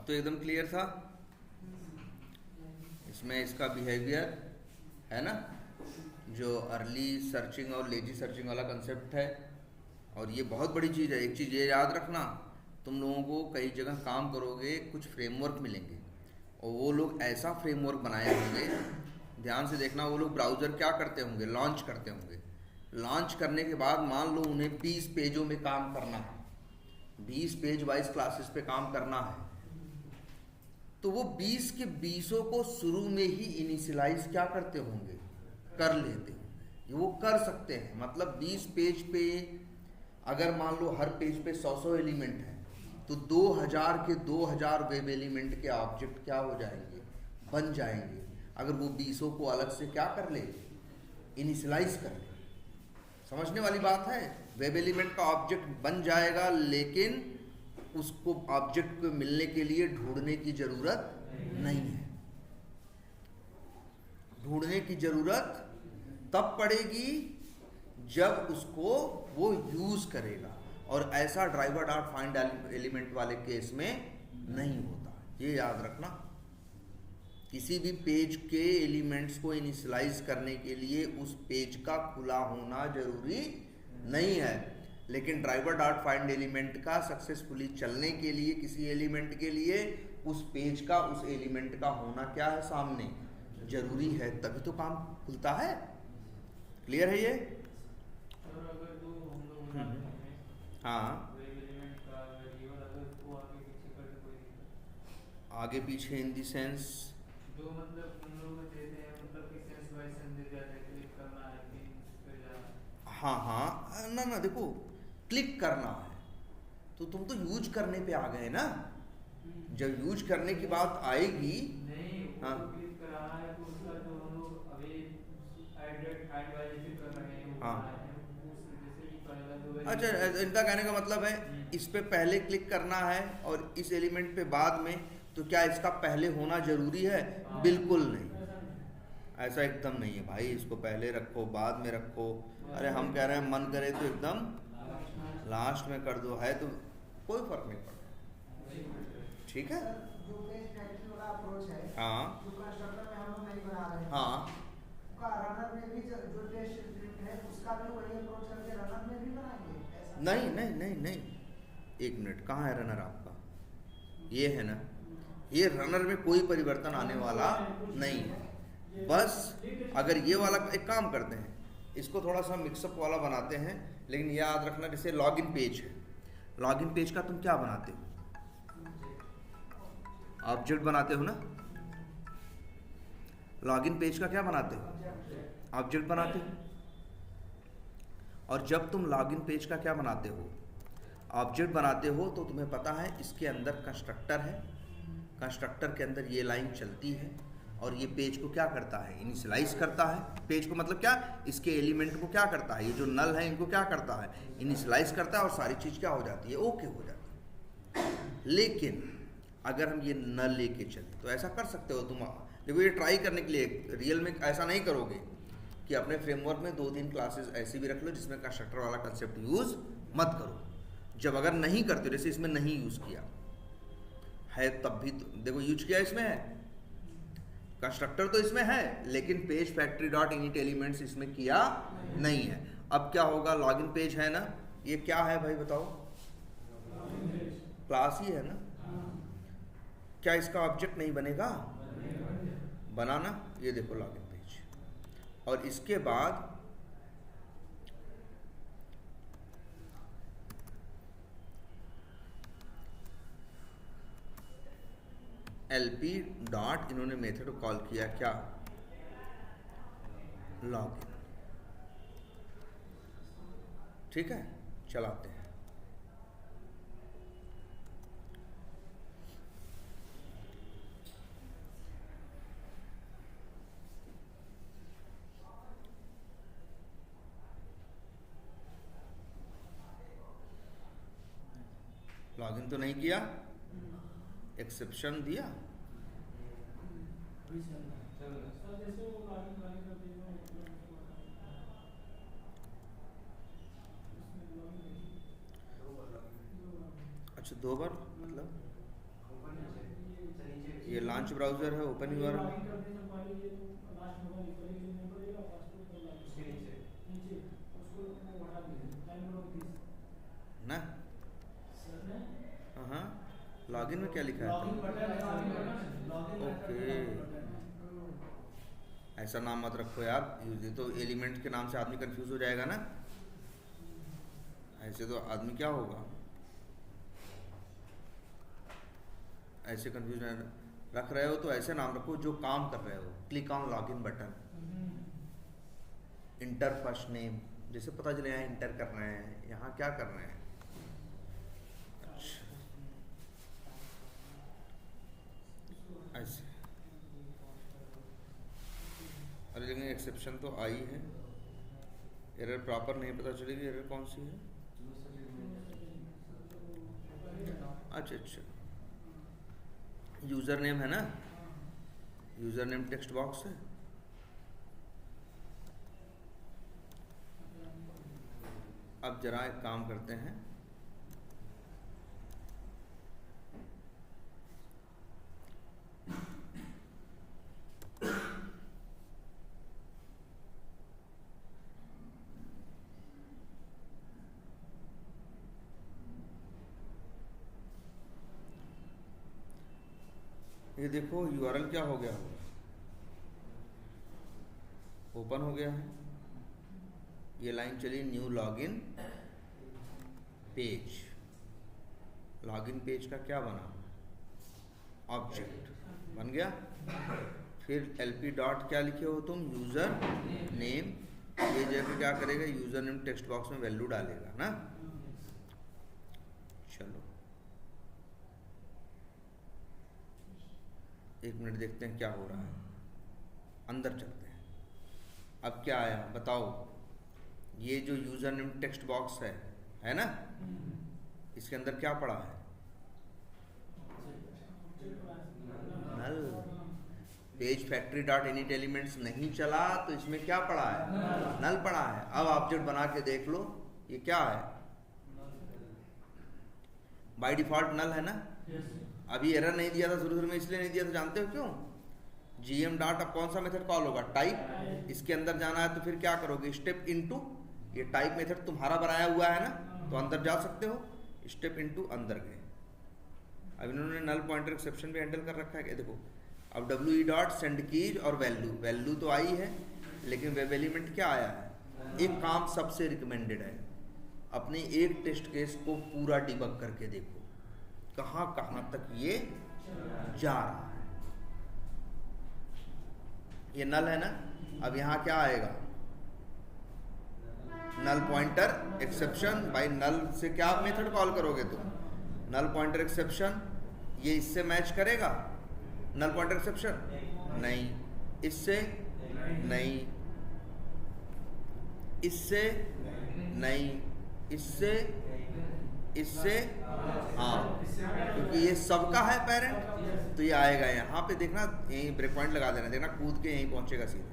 अब तो एकदम क्लियर था। इसमें इसका बिहेवियर है ना, जो अर्ली सर्चिंग और लेजी सर्चिंग वाला कंसेप्ट है। और ये बहुत बड़ी चीज़ है। एक चीज़ ये याद रखना, तुम लोगों को कई जगह काम करोगे, कुछ फ्रेमवर्क मिलेंगे और वो लोग ऐसा फ्रेमवर्क बनाए होंगे, ध्यान से देखना, वो लोग ब्राउज़र क्या करते होंगे, लॉन्च करते होंगे। लॉन्च करने के बाद मान लो उन्हें 20 पेजों में काम करना है, 20 पेज वाइज क्लासेस पे काम करना है, तो वो 20 के 20 को शुरू में ही इनिशियलाइज क्या करते होंगे, कर लेते होंगे। वो कर सकते हैं, मतलब 20 पेज पे अगर मान लो हर पेज पे 100 एलिमेंट है, तो 2000 के 2000 वेब एलिमेंट के ऑब्जेक्ट क्या हो जाएंगे, बन जाएंगे, अगर वो 20 को अलग से क्या कर ले, इनिशियलाइज कर ले। समझने वाली बात है। वेब एलिमेंट का ऑब्जेक्ट बन जाएगा, लेकिन उसको ऑब्जेक्ट को मिलने के लिए ढूंढने की जरूरत नहीं है। ढूंढने की जरूरत तब पड़ेगी जब उसको वो यूज करेगा, और ऐसा ड्राइवर डॉट फाइंड एलिमेंट वाले केस में नहीं होता। ये याद रखना, किसी भी पेज के एलिमेंट्स को इनिशियलाइज करने के लिए उस पेज का खुला होना जरूरी नहीं है, लेकिन ड्राइवर डॉट फाइंड एलिमेंट का सक्सेसफुली चलने के लिए किसी एलिमेंट के लिए उस पेज का, उस एलिमेंट का होना क्या है, सामने जरूरी है, तभी तो काम खुलता है। क्लियर है ये? हाँ, आगे पीछे इन दी सेंस, जो मतलब उन लोग देते हैं, मतलब कि सेंस बाय सेंस दे जाते हैं, क्लिक करना है कि इस पे जाना। हाँ हाँ, ना ना देखो, क्लिक करना है तो तुम तो यूज करने पे आ गए ना। जब यूज करने की बात आएगी, नहीं, हाँ क्लिक कराना है तो उसका जो हम लोग अभी ऐड वाले जो कर रहे हैं, हाँ, जैसे कि पहला जो अच्छा, इनका कहने का मतलब है इस पे पहले क्लिक करना है और इस एलिमेंट पे बाद में, तो क्या इसका पहले होना जरूरी है? बिल्कुल नहीं, ऐसा एकदम नहीं है भाई। इसको पहले रखो, बाद में रखो। अरे हम कह रहे हैं मन करे तो एकदम लास्ट में कर दो, है तो कोई फर्क नहीं पड़ता। ठीक है, जो पेज फैक्ट्री वाला अप्रोच है, हाँ जो कंस्ट्रक्टर में हम लोग नहीं बना रहे हैं, हाँ, का रनर में भी जो टेस्ट स्क्रिप्ट है उसका भी वही अप्रोच करके रनर में भी बनाएंगे ऐसा? नहीं नहीं नहीं नहीं, एक मिनट, कहाँ है रनर आपका? ये है ना, ये रनर में कोई परिवर्तन आने वाला नहीं है। बस अगर ये वाला, एक काम करते हैं, इसको थोड़ा सा मिक्सअप वाला बनाते हैं, लेकिन याद रखना, जैसे लॉगिन पेज है, लॉगिन पेज का तुम क्या बनाते हो? ऑब्जेक्ट बनाते हो ना। लॉगिन पेज का क्या बनाते हो? ऑब्जेक्ट बनाते हो। और जब तुम लॉगिन पेज का क्या बनाते हो, ऑब्जेक्ट बनाते हो, तो तुम्हें पता है इसके अंदर कंस्ट्रक्टर है, कंस्ट्रक्टर के अंदर ये लाइन चलती है और ये पेज को क्या करता है, इनिशियलाइज करता है। पेज को मतलब क्या, इसके एलिमेंट को क्या करता है, ये जो नल है इनको क्या करता है, इनिशियलाइज करता है, और सारी चीज़ क्या हो जाती है, ओके हो जाती है। लेकिन अगर हम ये नल लेके चले तो ऐसा कर सकते हो तुम। देखो, ये ट्राई करने के लिए, रियल में ऐसा नहीं करोगे कि अपने फ्रेमवर्क में 2-3 क्लासेस ऐसी भी रख लो जिसमें कंस्ट्रक्टर वाला कंसेप्ट यूज़ मत करो। जब अगर नहीं करते, जैसे इसमें नहीं यूज़ किया है, तब भी तो देखो यूज किया, इसमें है कंस्ट्रक्टर तो इसमें है, लेकिन page factory dot init elements इसमें किया नहीं है। अब क्या होगा, लॉगिन पेज है ना, ये क्या है भाई बताओ, क्लास ही है ना। क्या इसका ऑब्जेक्ट नहीं बनेगा? बनाना, ये देखो लॉगिन पेज, और इसके बाद LP डॉट, इन्होंने मेथड कॉल किया क्या, लॉगिन। ठीक है, चलाते हैं। लॉगिन तो नहीं किया, एक्सेप्शन दिया, अच्छा 2 बार मतलब ये लॉन्च ब्राउजर है, ओपन यूआरएल लॉगिन करने से पहले ये तो लास्ट में इक्वल ही लिखना पड़ेगा, पासवर्ड कर लो उसके नीचे नीचे उसको वो हटा दीजिए टाइम दिस ना। सर ने हाँ, लॉगिन में क्या लिखा लॉगिन है? बटन है, लॉगिन ओके, ऐसा नाम मत रखो यार, ये तो एलिमेंट के नाम से आदमी कंफ्यूज हो जाएगा ना, ऐसे तो आदमी क्या होगा, ऐसे कंफ्यूजन रख रहे हो तो ऐसे नाम रखो जो काम कर रहे हो। Click on login button, inter first name, जैसे पता चले यहाँ इंटर कर रहे हैं, यहाँ क्या कर रहे हैं। अच्छा, ऐसे, अरे लेकिन एक्सेप्शन तो आई है, एरर प्रॉपर नहीं पता चलेगी, एरर कौन सी है। अच्छा अच्छा, यूज़र नेम है ना, यूज़र नेम टेक्स्ट बॉक्स है। अब जरा एक काम करते हैं, ये देखो यूआरएल क्या हो गया, ओपन हो गया है, ये लाइन चली new login page, login page का क्या बना, ऑब्जेक्ट बन गया। फिर एलपी डॉट क्या लिखे हो तुम, यूज़र नेम, ये जगह क्या करेगा, यूज़र नेम टेक्स्ट बॉक्स में वैल्यू डालेगा ना। चलो एक मिनट देखते हैं क्या हो रहा है, अंदर चलते हैं। अब क्या आया बताओ, ये जो यूज़र नेम टेक्स्ट बॉक्स है ना, इसके अंदर क्या पड़ा है, null. Page factory dot init elements नहीं चला तो इसमें क्या पड़ा है, नल पड़ा है। अब ऑब्जेक्ट बना के देख लो, ये क्या है, बाय डिफॉल्ट नल है ना। अभी एरर नहीं दिया था शुरू में, इसलिए नहीं दिया था, जानते हो क्यों, gm डॉट, अब कौन सा मेथड कॉल होगा, टाइप, इसके अंदर जाना है तो फिर क्या करोगे, स्टेप इनटू, ये टाइप मेथड तुम्हारा बनाया हुआ है ना, तो अंदर जा सकते हो, स्टेप इनटू अंदर गए। अब इन्होंने नल पॉइंटर एक्सेप्शन भी हैंडल कर रखा है, देखो अब we डॉट सेंड कीज और वैल्यू, वैल्यू तो आई है लेकिन वेब एलिमेंट क्या आया है, एक काम सबसे रिकमेंडेड है, अपने एक टेस्ट केस को पूरा डिबग करके देखो कहाँ कहाँ तक ये जा रहा है। ये नल है ना, अब यहाँ क्या आएगा, नल पॉइंटर एक्सेप्शन, बाय नल से क्या मेथड कॉल करोगे तुम, नल पॉइंटर एक्सेप्शन, ये इससे मैच करेगा, नल पॉइंटर एक्सेप्शन नहीं, इससे नहीं, इससे नहीं, इससे हाँ, क्योंकि ये सबका है पेरेंट, तो ये आएगा यहाँ पे, देखना यहीं ब्रेक पॉइंट लगा देना, देखना कूद के यहीं पहुंचेगा सीधे।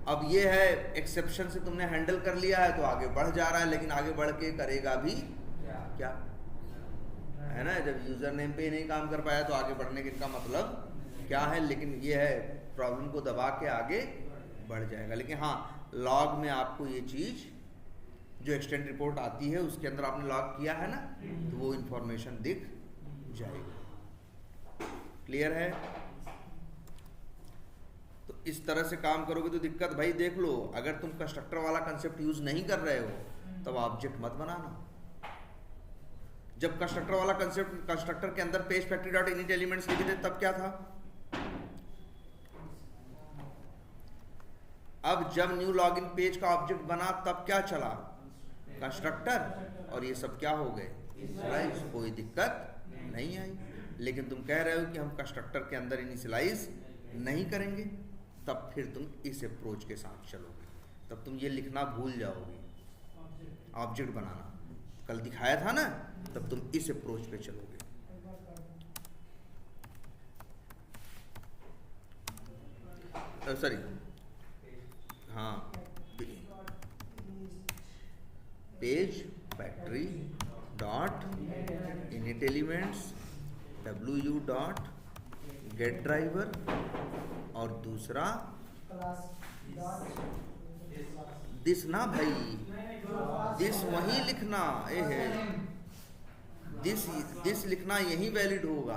अब ये है एक्सेप्शन से तुमने हैंडल कर लिया है तो आगे बढ़ जा रहा है, लेकिन आगे बढ़ के करेगा भी क्या है ना, जब यूजर नेम पे ही नहीं काम कर पाया तो आगे बढ़ने का मतलब क्या है। लेकिन ये है प्रॉब्लम को दबा के आगे बढ़ जाएगा। लेकिन हाँ, लॉग में आपको ये चीज जो एक्सटेंड रिपोर्ट आती है उसके अंदर आपने लॉग किया है ना, तो वो इंफॉर्मेशन दिख जाएगी। क्लियर है? तो इस तरह से काम करोगे तो दिक्कत भाई देख लो, अगर तुम कंस्ट्रक्टर वाला कंसेप्ट यूज नहीं कर रहे हो तब ऑब्जेक्ट मत बनाना। जब कंस्ट्रक्टर वाला कंसेप्ट, कंस्ट्रक्टर के अंदर page factory dot init elements लिखे थे तब क्या था, अब जब न्यू लॉगिन पेज का ऑब्जेक्ट बना तब क्या चला, कंस्ट्रक्टर, और ये सब क्या हो गए, इनिशियलाइज, कोई दिक्कत नहीं आई। लेकिन तुम कह रहे हो कि हम कंस्ट्रक्टर के अंदर इनिशियलाइज नहीं करेंगे, तब फिर तुम इस अप्रोच के साथ चलोगे, तब तुम ये लिखना भूल जाओगे, ऑब्जेक्ट बनाना कल दिखाया था ना, तब तुम इस अप्रोच पे चलोगे। सॉरी, हाँ, page factory dot init elements WU dot gate driver और दूसरा क्लास डॉट दिस ना भाई, दिस वही लिखना ए है, दिस लिखना यही वैलिड होगा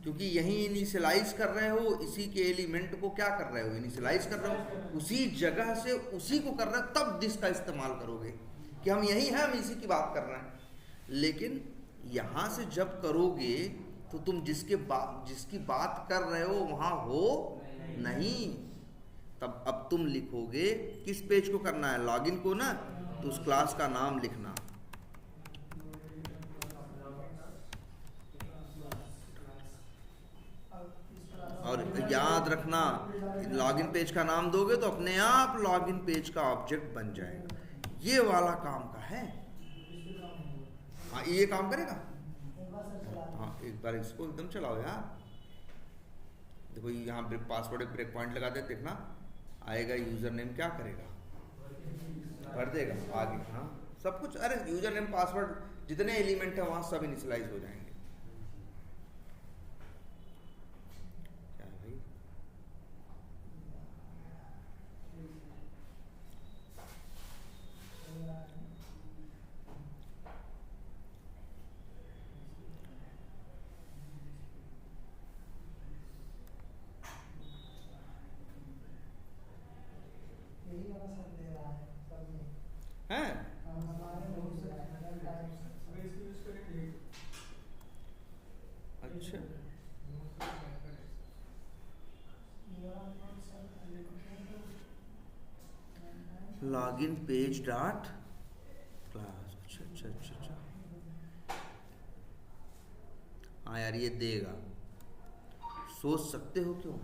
क्योंकि यही इनिशियलाइज कर रहे हो, इसी के एलिमेंट को क्या कर रहे हो, इनिशियलाइज कर रहे हो, उसी जगह से उसी को कर रहे हो, तब दिस का इस्तेमाल करोगे कि हम यही हैं, हम इसी की बात कर रहे हैं। लेकिन यहां से जब करोगे तो तुम जिसकी बात कर रहे हो वहां हो नहीं, तब अब तुम लिखोगे किस पेज को करना है, लॉगिन को ना, तो उस क्लास का नाम लिखना। और याद रखना लॉगिन पेज का नाम दोगे तो अपने आप लॉगिन पेज का ऑब्जेक्ट बन जाएगा। ये वाला काम का है। हाँ ये काम करेगा। हाँ एक बार इसको एकदम चलाओ यार। देखो यहाँ पासवर्ड ब्रेक पॉइंट लगा दे, देखना आएगा यूजर नेम, क्या करेगा, भर देगा आगे। हाँ सब कुछ, अरे यूजर नेम पासवर्ड जितने एलिमेंट है वहां सब इनिशियलाइज हो जाएंगे। क्या भाई यही वाला सब दे रहा है सब में। हैं? हमारे बहुत से पैनल टाइप्स अगर इसको यूज करेंगे अच्छा ये वाला कौन सा लॉगिन पेज डॉट क्लास। अच्छा अच्छा अच्छा अच्छा, हाँ यार ये देगा, सोच सकते हो क्यों,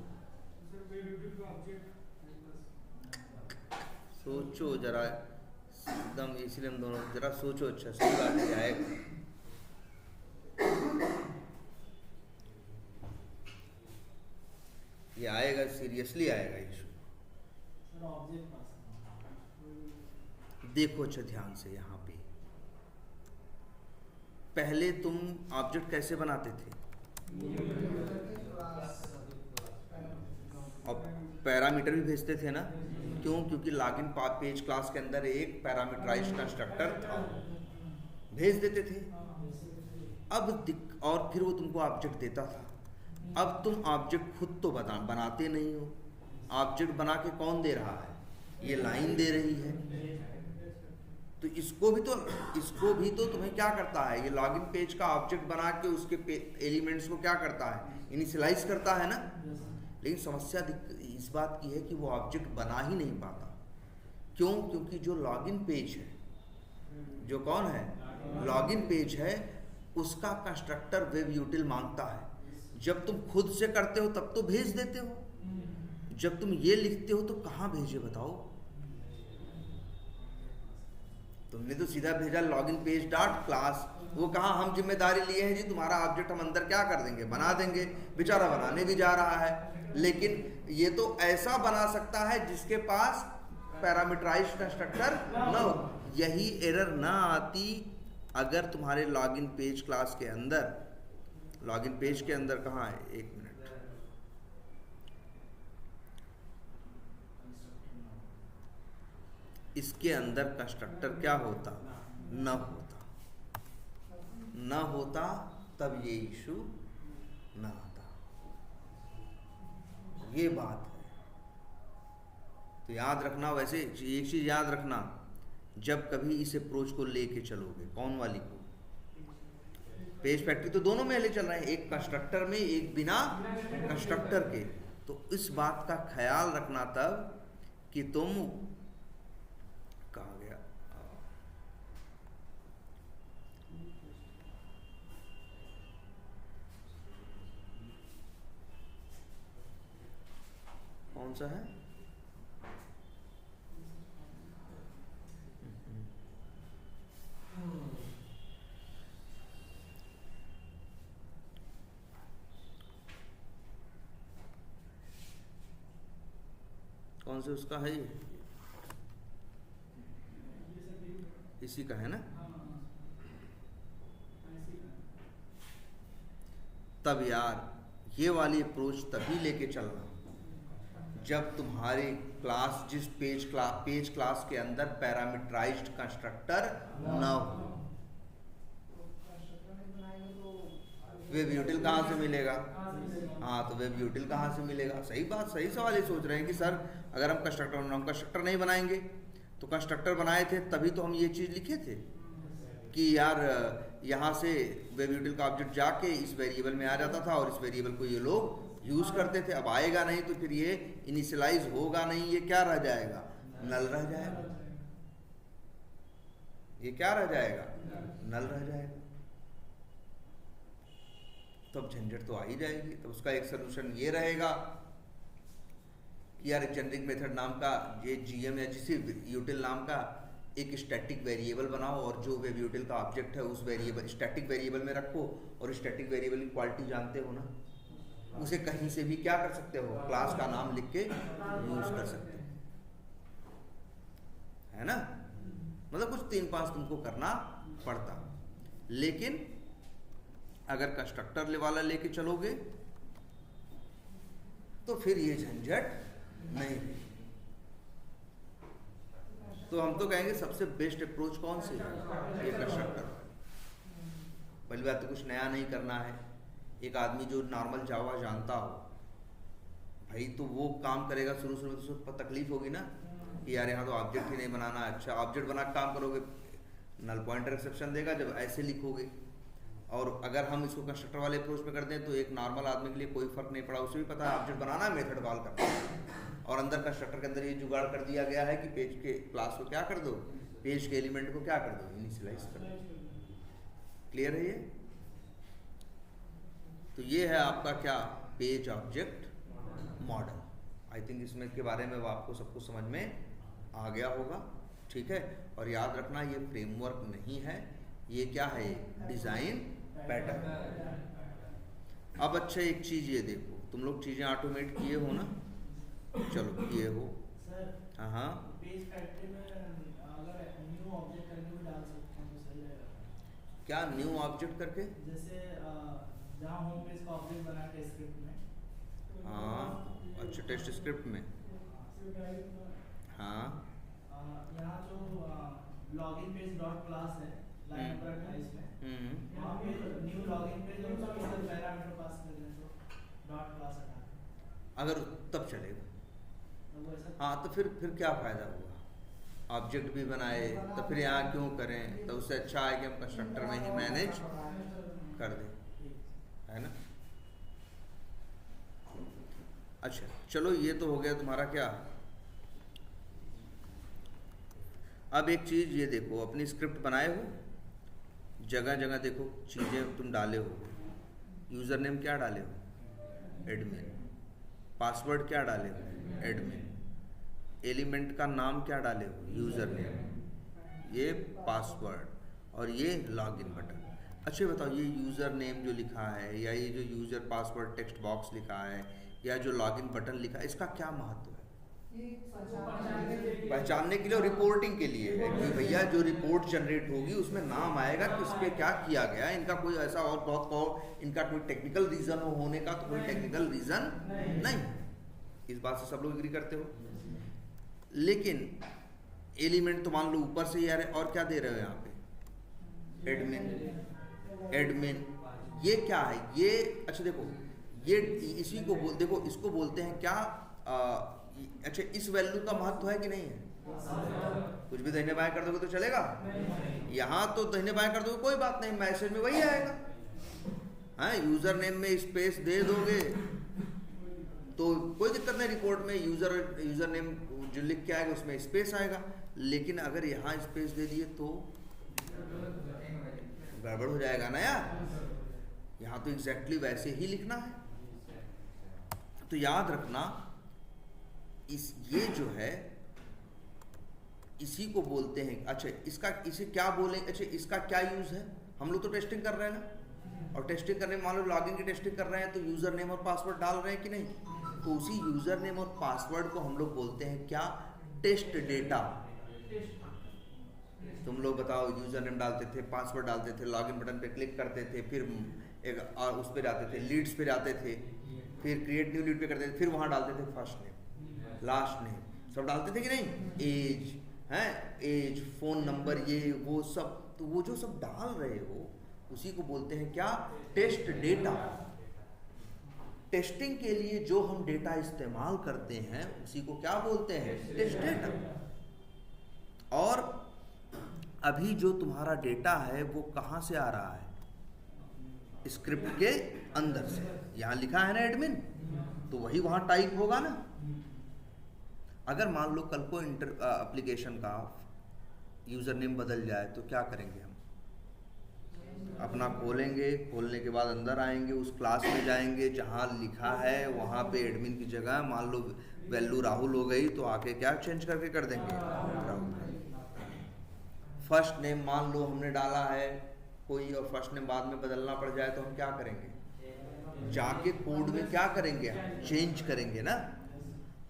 सर वेब यूटिल का ऑब्जेक्ट सोचो जरा एकदम, इसलिए हम दोनों जरा सोचो। अच्छा सही बात है, आएगा ये आएगा, सीरियसली आएगा इशू। सर ऑब्जेक्ट पास देखो अच्छा ध्यान से, यहाँ पे पहले तुम ऑब्जेक्ट कैसे बनाते थे, और पैरामीटर भी भेजते थे ना, क्यों, क्योंकि लॉगिन पेज क्लास के अंदर एक पैरामीटराइज्ड कंस्ट्रक्टर था, भेज देते थे। और फिर वो तुमको ऑब्जेक्ट देता था। अब तुम ऑब्जेक्ट खुद तो बनाते नहीं हो, ऑब्जेक्ट बना के कौन दे रहा है, ये लाइन दे रही है। तो इसको भी तो तुम्हें क्या करता है, ये लॉगिन पेज का ऑब्जेक्ट बना के उसके एलिमेंट्स को क्या करता है, इनिशियलाइज करता है ना। लेकिन समस्या इस बात की है कि वो ऑब्जेक्ट बना ही नहीं पाता। क्यों, क्योंकि जो लॉगिन पेज है, जो कौन है, लॉगिन पेज है, उसका कंस्ट्रक्टर वेब यूटिल मांगता है। जब तुम खुद से करते हो तब तो भेज देते हो, जब तुम ये लिखते हो तो कहाँ भेजे बताओ। तुमने तो सीधा भेजा लॉगिन पेज डॉट क्लास, वो कहाँ, हम जिम्मेदारी लिए हैं जी तुम्हारा ऑब्जेक्ट हम अंदर क्या कर देंगे, बना देंगे। बेचारा बनाने भी जा रहा है, लेकिन ये तो ऐसा बना सकता है जिसके पास पैरामीटराइज्ड कंस्ट्रक्टर न हो। यही एरर ना आती अगर तुम्हारे लॉगिन पेज क्लास के अंदर, लॉगिन पेज के अंदर कहाँ है, एक मिनट, इसके अंदर कंस्ट्रक्टर क्या होता, न होता तब ये इशू ना आता। ये बात है, तो याद रखना। वैसे एक चीज याद रखना, जब कभी इस अप्रोच को लेके चलोगे, कौन वाली को, पेज फैक्ट्री तो दोनों में ले चल रहे हैं, एक कंस्ट्रक्टर में एक बिना कंस्ट्रक्टर के, तो इस बात का ख्याल रखना तब कि तुम कहाँ गया, कौन सा है, कौन से उसका है, ये इसी का है ना। तब यार ये वाली अप्रोच तभी लेके चलना जब तुम्हारे क्लास जिस पेज क्लास के अंदर पैरामीटराइज्ड कंस्ट्रक्टर न हो। वेब यूटिल कहाँ से मिलेगा? हाँ, तो वेब यूटिल कहाँ से मिलेगा? सही बात, सही सवाल ये सोच रहे हैं कि सर अगर हम कंस्ट्रक्टर नहीं बनाएंगे तो कंस्ट्रक्टर बनाए थे तभी तो हम ये चीज़ लिखे थे कि यार यहाँ से वेब यूटिल का ऑब्जेक्ट जाके इस वेरिएबल में आ जाता था और इस वेरिएबल को ये लोग यूज़ करते थे। अब आएगा नहीं तो फिर ये इनिशियलाइज होगा नहीं, ये क्या रह जाएगा? नल रह जाएगा। ये क्या रह जाएगा? नल रह जाएगा। तो अब झंझट तो आ ही जाएगी। तो उसका एक सोल्यूशन ये रहेगा कि यार जेनरिक मेथड नाम का ये जीएम या जिस यूटिल नाम का एक स्टैटिक वेरिएबल बनाओ और जो वेब यूटिल का ऑब्जेक्ट है उस वेरिएबल स्टैटिक वेरिएबल में रखो और स्टैटिक वेरिएबल की क्वालिटी जानते हो ना, उसे कहीं से भी क्या कर सकते हो? क्लास का नाम लिख के यूज कर सकते हो, है ना। मतलब कुछ 3-5 तुमको करना पड़ता, लेकिन अगर कंस्ट्रक्टर वाला लेके चलोगे तो फिर ये झंझट नहीं। तो हम तो कहेंगे सबसे बेस्ट अप्रोच कौन सी है? ये कंस्ट्रक्टर। पहली बात तो कुछ नया नहीं करना है। एक आदमी जो नॉर्मल जावा जानता हो भाई तो वो काम करेगा, शुरू में तो उसको तकलीफ होगी ना कि यार यहाँ तो ऑब्जेक्ट ही नहीं बनाना। अच्छा, ऑब्जेक्ट बना काम करोगे, नल पॉइंटर एक्सेप्शन देगा जब ऐसे लिखोगे। और अगर हम इसको कंस्ट्रक्टर वाले अप्रोच में कर दें तो एक नॉर्मल आदमी के लिए कोई फर्क नहीं पड़ा, उसे भी पता है ऑब्जेक्ट बनाना, मेथड कॉल करना है। और अंदर कंस्ट्रक्टर के अंदर ये जुगाड़ कर दिया गया है कि पेज के क्लास को क्या कर दो, पेज के एलिमेंट को क्या कर दो, इनिशियलाइज कर दो। क्लियर है ये? तो ये है आपका क्या, page object model. I think इसमें के बारे में आपको सबको समझ में आ गया होगा, ठीक है। और याद रखना ये फ्रेमवर्क नहीं है, ये क्या है, डिजाइन पैटर्न। अब अच्छा एक चीज ये देखो, तुम लोग चीजें ऑटोमेट किए हो ना, चलो किए हो। सर हाँ, पेज फैक्ट्री में अगर न्यू ऑब्जेक्ट करके भी डाल सकते हैं तो सही रहेगा। क्या न्यू ऑब्जेक्ट करके? जैसे जहाँ होम पेज का ऑब्जेक्ट बना है टेस्ट स्क्रिप्ट में। हाँ, अच्छा टेस्ट स्क्रिप्ट में। हाँ, यहाँ जो लॉगिन पेज डॉट क्लास है लाइन नंबर 28 में, वहाँ पे न्यू लॉगिन पेज और उसके अंदर पैरामीटर पास कर दें तो डॉट क्लास हटा दें। अगर तब चलेगा। तो वो ऐसा हाँ, तो फिर क्या फायदा हुआ? ऑब्जेक्ट भी बनाए तो फिर यहाँ क्यों करें? तो उससे अच्छा है कि हम कंस्ट्रक्टर में ही मैनेज कर दें, है ना। अच्छा चलो, ये तो हो गया तुम्हारा क्या। अब एक चीज ये देखो, अपनी स्क्रिप्ट बनाए हो, जगह जगह देखो चीजें तुम डाले हो। यूजर नेम क्या डाले हो, एडमिन। पासवर्ड क्या डाले हो, एडमिन। एलिमेंट का नाम क्या डाले हो, यूजर नेम, ये पासवर्ड और ये लॉगिन बटन। अच्छा बताओ, ये यूजर नेम जो लिखा है या ये जो यूजर पासवर्ड टेक्स्ट बॉक्स लिखा है या जो लॉगिन बटन लिखा है, इसका क्या महत्व है? पहचानने के लिए और रिपोर्टिंग के लिए है कि भैया जो रिपोर्ट जनरेट होगी उसमें नाम आएगा कि इस पे क्या किया गया। इनका कोई ऐसा और बहुत इनका कोई टेक्निकल रीजन होने का तो कोई टेक्निकल रीजन नहीं। इस बात से सब लोग एग्री करते हो। लेकिन एलिमेंट तो मान लो ऊपर से ही आ रहे, और क्या दे रहे हो यहाँ पे, एडमिन। एडमिन ये क्या है, ये अच्छा देखो, ये इसी को देखो, इसको बोलते हैं क्या, अच्छा इस वैल्यू का महत्व है कि नहीं है? कुछ भी दाहिने बाएं कर दोगे तो चलेगा? यहाँ तो दाहिने बाएं कर दोगे कोई बात नहीं, मैसेज में वही आएगा। हाँ, यूजर नेम में स्पेस दे दोगे तो कोई दिक्कत नहीं, रिपोर्ट में यूजर नेम जो लिख के आएगा उसमें स्पेस आएगा। लेकिन अगर यहाँ स्पेस दे दिए तो गड़बड़ हो जाएगा ना यार। यहाँ तो एग्जैक्टली वैसे ही लिखना है। तो याद रखना, ये जो है इसी को बोलते हैं। अच्छा इसे क्या बोलें, अच्छा इसका क्या यूज है? हम लोग तो टेस्टिंग कर रहे हैं ना, और टेस्टिंग करने में मान लो लॉगिन की टेस्टिंग कर रहे हैं तो यूजर नेम और पासवर्ड डाल रहे हैं कि नहीं, तो उसी यूजर नेम और पासवर्ड को हम लोग बोलते हैं क्या, टेस्ट डेटा। तुम लोग बताओ, यूजर नेम डालते थे, पासवर्ड डालते थे, लॉगिन बटन पे क्लिक करते थे, फिर एक उस पे जाते थे, लीड्स पे जाते थे, फिर क्रिएट न्यू लीड पे करते थे, फिर वहाँ डालते थे फर्स्ट नेम, लास्ट नेम, सब डालते थे कि नहीं, एज है, एज, फोन नंबर, ये वो सब। तो वो जो सब डाल रहे हो उसी को बोलते हैं क्या, टेस्ट डेटा। टेस्टिंग के लिए जो हम डेटा इस्तेमाल करते हैं उसी को क्या बोलते हैं, टेस्ट डेटा। और अभी जो तुम्हारा डेटा है वो कहाँ से आ रहा है, स्क्रिप्ट के अंदर से। यहाँ लिखा है ना एडमिन, तो वही वहाँ टाइप होगा ना। अगर मान लो कल को एप्लीकेशन का यूज़र नेम बदल जाए तो क्या करेंगे हम, अपना खोलेंगे, खोलने के बाद अंदर आएंगे, उस क्लास में जाएंगे जहाँ लिखा है वहाँ पे एडमिन की जगह मान लो वैल्यू राहुल हो गई तो आके क्या चेंज करके कर देंगे, राहुल। फर्स्ट नेम मान लो हमने डाला है कोई और फर्स्ट नेम बाद में बदलना पड़ जाए तो हम क्या करेंगे, जाके कोड में क्या करेंगे, चेंज करेंगे ना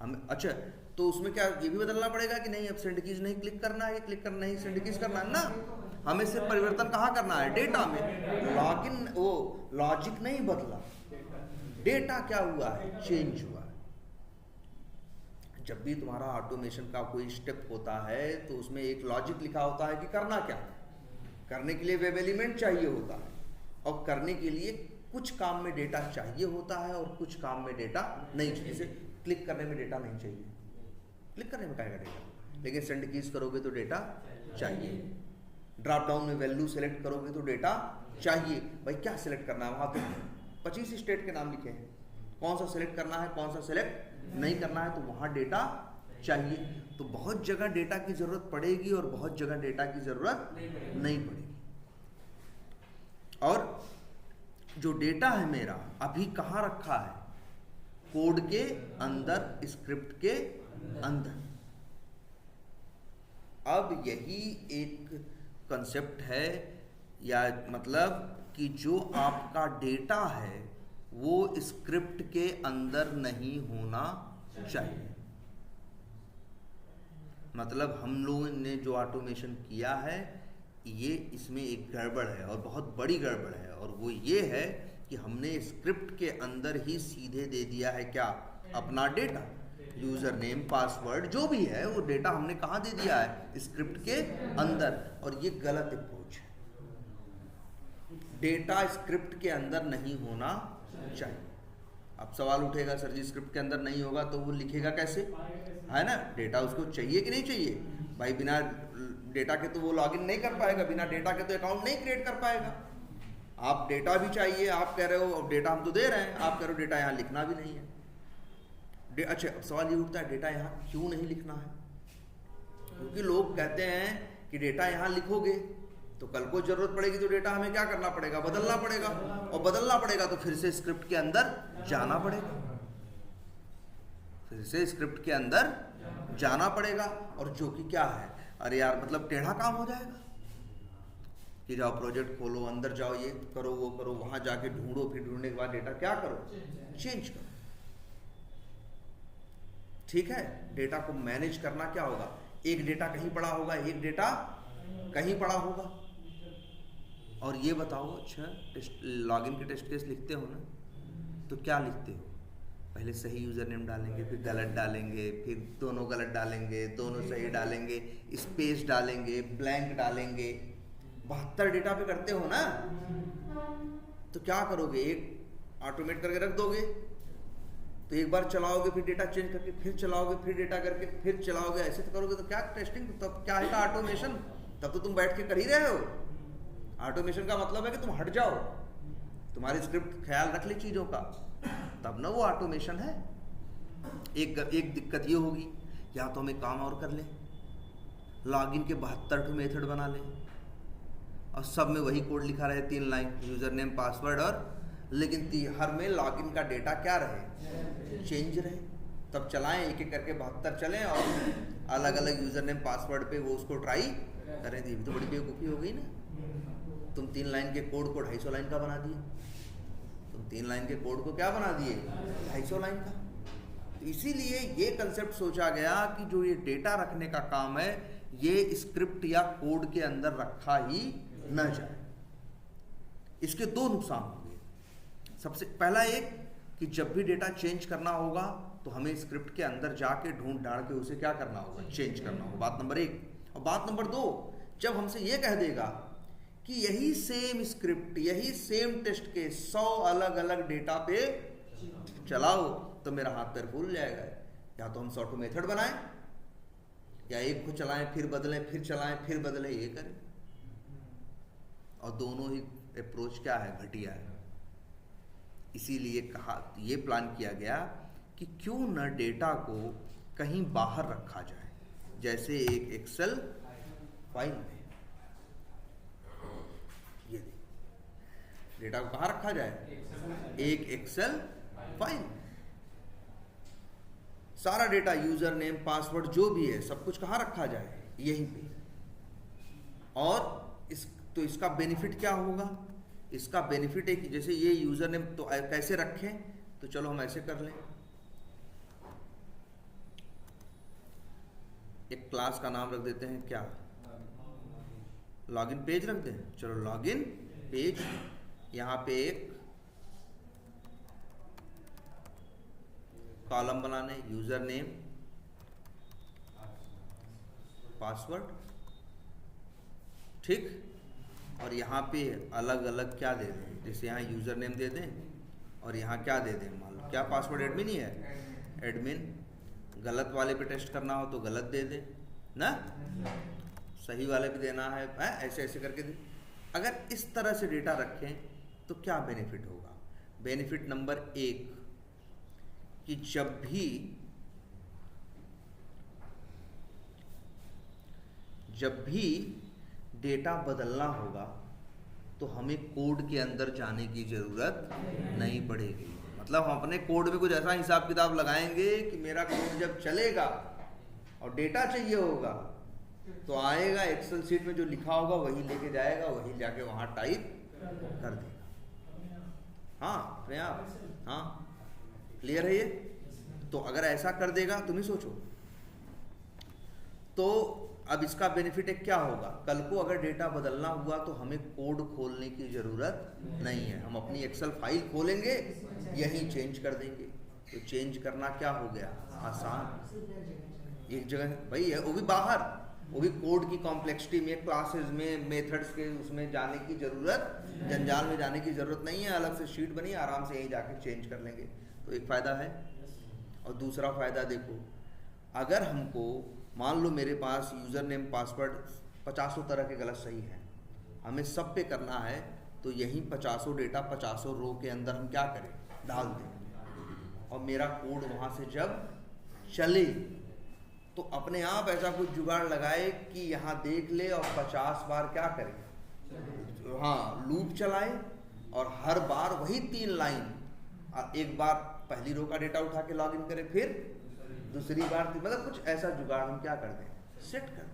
हम। अच्छा, तो उसमें क्या ये भी बदलना पड़ेगा कि नहीं, अब सेंड कीज नहीं क्लिक करना है, क्लिक करना नहीं, सेंड कीज करना है ना। हमें सिर्फ परिवर्तन कहाँ करना है, डेटा में। लॉगिन वो लॉजिक नहीं बदला, डेटा क्या हुआ है, चेंज हुआ है। जब भी तुम्हारा ऑटोमेशन का कोई स्टेप होता है तो उसमें एक लॉजिक लिखा होता है कि करना क्या, करने के लिए वेब एलिमेंट चाहिए होता है, और करने के लिए कुछ काम में डेटा चाहिए होता है और कुछ काम में डेटा नहीं चाहिए। जैसे क्लिक करने में डेटा नहीं चाहिए, क्लिक करने में क्या डेटा, लेकिन सेंड कीज करोगे तो डेटा चाहिए। ड्रॉप डाउन में वैल्यू सेलेक्ट करोगे तो डेटा चाहिए। भाई क्या सेलेक्ट करना है, वहाँ तो 25 स्टेट के नाम लिखे हैं, कौन सा सेलेक्ट करना है, कौन सा सेलेक्ट नहीं करना है, तो वहाँ डेटा चाहिए। तो बहुत जगह डेटा की जरूरत पड़ेगी और बहुत जगह डेटा की जरूरत नहीं पड़ेगी। और जो डेटा है मेरा अभी कहाँ रखा है, कोड के अंदर, स्क्रिप्ट के अंदर। अब यही एक कंसेप्ट है, या मतलब कि जो आपका डेटा है वो स्क्रिप्ट के अंदर नहीं होना चाहिए। मतलब हम लोगों ने जो ऑटोमेशन किया है ये इसमें एक गड़बड़ है और बहुत बड़ी गड़बड़ है, और वो ये है कि हमने स्क्रिप्ट के अंदर ही सीधे दे दिया है क्या, अपना डेटा, यूजर नेम, पासवर्ड जो भी है वो डेटा हमने कहाँ दे दिया है, स्क्रिप्ट के अंदर। और ये गलत अप्रोच है, डेटा स्क्रिप्ट के अंदर नहीं होना चाहिए। अब सवाल उठेगा सर जी स्क्रिप्ट के अंदर नहीं होगा तो वो लिखेगा कैसे, है ना, डेटा उसको चाहिए कि नहीं चाहिए। भाई बिना डेटा के तो वो लॉगिन नहीं कर पाएगा, बिना डेटा के तो अकाउंट नहीं क्रिएट कर पाएगा। आप डेटा भी चाहिए, आप कह रहे हो अब डेटा हम तो दे रहे हैं, आप कह रहे हो डेटा यहाँ लिखना भी नहीं है। अच्छा, अब सवाल ये उठता है डेटा यहाँ क्यों नहीं लिखना है, क्योंकि लोग कहते हैं कि डेटा यहाँ लिखोगे तो कल को जरूरत पड़ेगी तो डेटा हमें क्या करना पड़ेगा, बदलना पड़ेगा, और बदलना पड़ेगा तो फिर से स्क्रिप्ट के अंदर जाना पड़ेगा, फिर से स्क्रिप्ट के अंदर जाना पड़ेगा। और जो कि क्या है, अरे यार मतलब टेढ़ा काम हो जाएगा कि जाओ प्रोजेक्ट खोलो, अंदर जाओ, ये करो वो करो, वहां जाके ढूंढो, फिर ढूंढने के बाद डेटा क्या करो, चेंज करो। ठीक है, डेटा को मैनेज करना क्या होगा, एक डेटा कहीं पड़ा होगा, एक डेटा कहीं पड़ा होगा। और ये बताओ, अच्छा लॉगिन के टेस्ट केस लिखते हो ना, तो क्या लिखते हो, पहले सही यूजर नेम डालेंगे, फिर गलत डालेंगे, फिर दोनों गलत डालेंगे, दोनों सही डालेंगे, स्पेस डालेंगे, ब्लैंक डालेंगे, 72 डेटा पे करते हो ना। तो क्या करोगे, एक ऑटोमेट करके रख दोगे, तो एक बार चलाओगे, फिर डेटा चेंज करके फिर चलाओगे, फिर डेटा करके फिर चलाओगे, ऐसे तो करोगे तो क्या टेस्टिंग, तब क्या है ऑटोमेशन, तब तो तुम बैठ के कर ही रहे हो। ऑटोमेशन का मतलब है कि तुम हट जाओ, तुम्हारी स्क्रिप्ट ख्याल रख ले चीजों का, तब ना वो ऑटोमेशन है। एक दिक्कत ये होगी, या तो हम एक काम और कर लें, लॉगिन के 72 मेथड बना लें और सब में वही कोड लिखा रहे, 3 लाइन, यूजर नेम, पासवर्ड, और लेकिन हर में लॉगिन का डेटा क्या रहे, चेंज रहे, तब चलाएं, एक एक करके 72 चलें और अलग अलग यूजर नेम पासवर्ड पे वो उसको ट्राई करें। ये भी तो बड़ी बेवकूफ़ी हो गई ना। तुम 3 लाइन के कोड को 250 लाइन का बना दिए, तुम 3 लाइन के कोड को क्या बना दिए, 250 लाइन का। तो इसीलिए ये कंसेप्ट सोचा गया कि जो ये डेटा रखने का काम है ये स्क्रिप्ट या कोड के अंदर रखा ही न जाए। इसके दो नुकसान होंगे। सबसे पहला एक कि जब भी डेटा चेंज करना होगा तो हमें स्क्रिप्ट के अंदर जाके ढूंढ ढाड़ के उसे क्या करना होगा, चेंज करना होगा, बात नंबर एक। और बात नंबर दो, जब हमसे ये कह देगा कि यही सेम स्क्रिप्ट, यही सेम टेस्ट के 100 अलग अलग डेटा पे चलाओ, तो मेरा हाथ पैर फूल जाएगा। या तो हम सॉर्ट मेथड बनाएं, या एक को चलाएं फिर बदलें, फिर चलाएं फिर बदलें, ये करें। और दोनों ही अप्रोच क्या है, घटिया है। इसीलिए कहा, ये प्लान किया गया कि क्यों न डेटा को कहीं बाहर रखा जाए, जैसे एक एक्सेल फाइल में। ये डेटा को कहाँ रखा जाए, एक एक्सेल फाइल। सारा डेटा, यूजर नेम, पासवर्ड जो भी है, सब कुछ कहाँ रखा जाए, यहीं पे। और तो इसका बेनिफिट क्या होगा, इसका बेनिफिट है कि जैसे ये यूजर नेम तो कैसे रखें, तो चलो हम ऐसे कर लें। एक क्लास का नाम रख देते हैं क्या, लॉगिन पेज रख दें। चलो लॉगिन पेज, यहाँ पे एक कॉलम बनाने, यूजर नेम, पासवर्ड, ठीक। और यहाँ पे अलग अलग क्या दे दें, जैसे यहाँ यूजर नेम दे दें और यहाँ क्या दे दें, मान लो क्या पासवर्ड एडमिन ही है, एडमिन। गलत वाले पे टेस्ट करना हो तो गलत दे दें ना, सही वाले पे देना है, ऐसे ऐसे करके दे। अगर इस तरह से डेटा रखें तो क्या बेनिफिट होगा। बेनिफिट नंबर एक कि जब भी डेटा बदलना होगा तो हमें कोड के अंदर जाने की जरूरत नहीं पड़ेगी। मतलब हम अपने कोड में कुछ ऐसा हिसाब किताब लगाएंगे कि मेरा कोड जब चलेगा और डेटा चाहिए होगा तो आएगा, एक्सेल शीट में जो लिखा होगा वही लेके जाएगा, वही जाके वहाँ टाइप कर देगा। हाँ अपने आप, हाँ क्लियर है ये। तो अगर ऐसा कर देगा, तुम ही सोचो, तो अब इसका बेनिफिट क्या होगा, कल को अगर डेटा बदलना हुआ तो हमें कोड खोलने की जरूरत नहीं है। हम अपनी एक्सेल फाइल खोलेंगे, यहीं चेंज कर देंगे। तो चेंज करना क्या हो गया, आसान। एक जगह भाई है, वो भी बाहर, वो भी कोड की कॉम्प्लेक्सिटी में, क्लासेस में, मेथड्स के उसमें जाने की जरूरत, जंजाल में जाने की जरूरत नहीं है। अलग से शीट बनी, आराम से यहीं जाके चेंज कर लेंगे। तो एक फायदा है। और दूसरा फायदा देखो, अगर हमको मान लो मेरे पास यूज़र नेम पासवर्ड 50 तरह के गलत सही है, हमें सब पे करना है, तो यही 50 डेटा 50 रो के अंदर हम क्या करें, डाल दें। और मेरा कोड वहाँ से जब चले तो अपने आप ऐसा कुछ जुगाड़ लगाए कि यहाँ देख ले और 50 बार क्या करे, हाँ लूप चलाए, और हर बार वही 3 लाइन, एक बार पहली रो का डेटा उठा के लॉगिन करे, फिर दूसरी बार, मतलब कुछ ऐसा जुगाड़ हम क्या कर दें, सेट कर।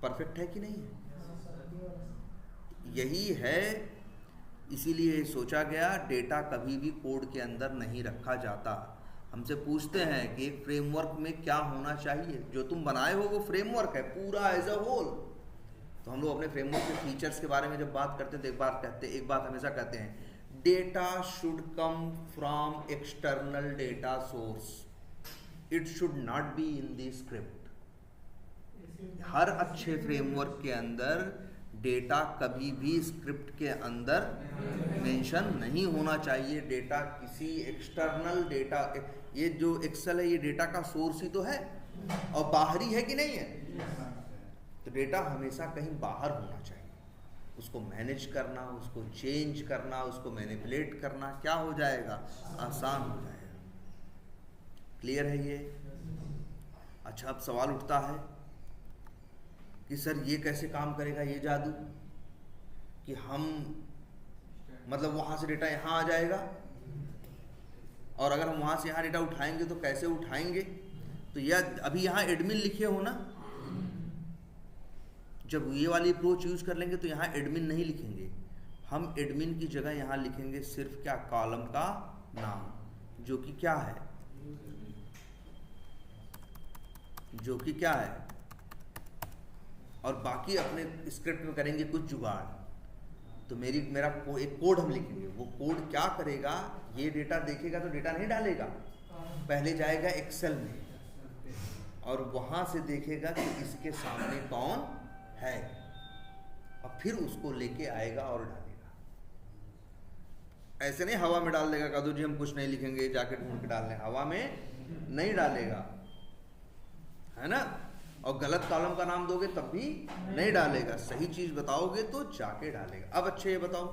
परफेक्ट है कि नहीं है, यही है। इसीलिए सोचा गया डेटा कभी भी कोड के अंदर नहीं रखा जाता। हमसे पूछते हैं कि एक फ्रेमवर्क में क्या होना चाहिए, जो तुम बनाए हो वो फ्रेमवर्क है पूरा एज अ होल। तो हम लोग अपने फ्रेमवर्क के फीचर्स के बारे में जब बात करते हैं तो एक बात हमेशा कहते हैं, data should come from external data source, it should not be in the script. हर अच्छे फ्रेमवर्क के अंदर डेटा कभी भी स्क्रिप्ट के अंदर मेंशन नहीं होना चाहिए। डेटा किसी एक्सटर्नल डेटा, ये जो एक्सेल है ये डेटा का सोर्स ही तो है, और बाहरी है कि नहीं है। तो डेटा हमेशा कहीं बाहर होना चाहिए। उसको मैनेज करना, उसको चेंज करना, उसको मैनिपुलेट करना क्या हो जाएगा, आसान हो जाएगा। क्लियर है ये। अच्छा, अब सवाल उठता है कि सर ये कैसे काम करेगा ये जादू, कि हम मतलब वहाँ से डेटा यहाँ आ जाएगा, और अगर हम वहाँ से यहाँ डेटा उठाएंगे तो कैसे उठाएंगे। तो यह अभी यहाँ एडमिन लिखे हो ना, जब ये वाली अप्रोच यूज कर लेंगे तो यहाँ एडमिन नहीं लिखेंगे, हम एडमिन की जगह यहाँ लिखेंगे सिर्फ क्या, कॉलम का नाम, जो कि क्या है, जो कि क्या है, और बाकी अपने स्क्रिप्ट में करेंगे कुछ जुगाड़। तो एक कोड हम लिखेंगे, वो कोड क्या करेगा, ये डेटा देखेगा तो डेटा नहीं डालेगा, पहले जाएगा एक्सेल में और वहां से देखेगा कि इसके सामने कौन है, और फिर उसको लेके आएगा और डालेगा। ऐसे नहीं हवा में डाल देगा, कदू जी हम कुछ नहीं लिखेंगे जाके ढूंढ के डाल लें, हवा में नहीं डालेगा, है ना। और गलत कॉलम का नाम दोगे तब भी नहीं डालेगा, सही चीज बताओगे तो जाके डालेगा। अब अच्छे ये बताओ,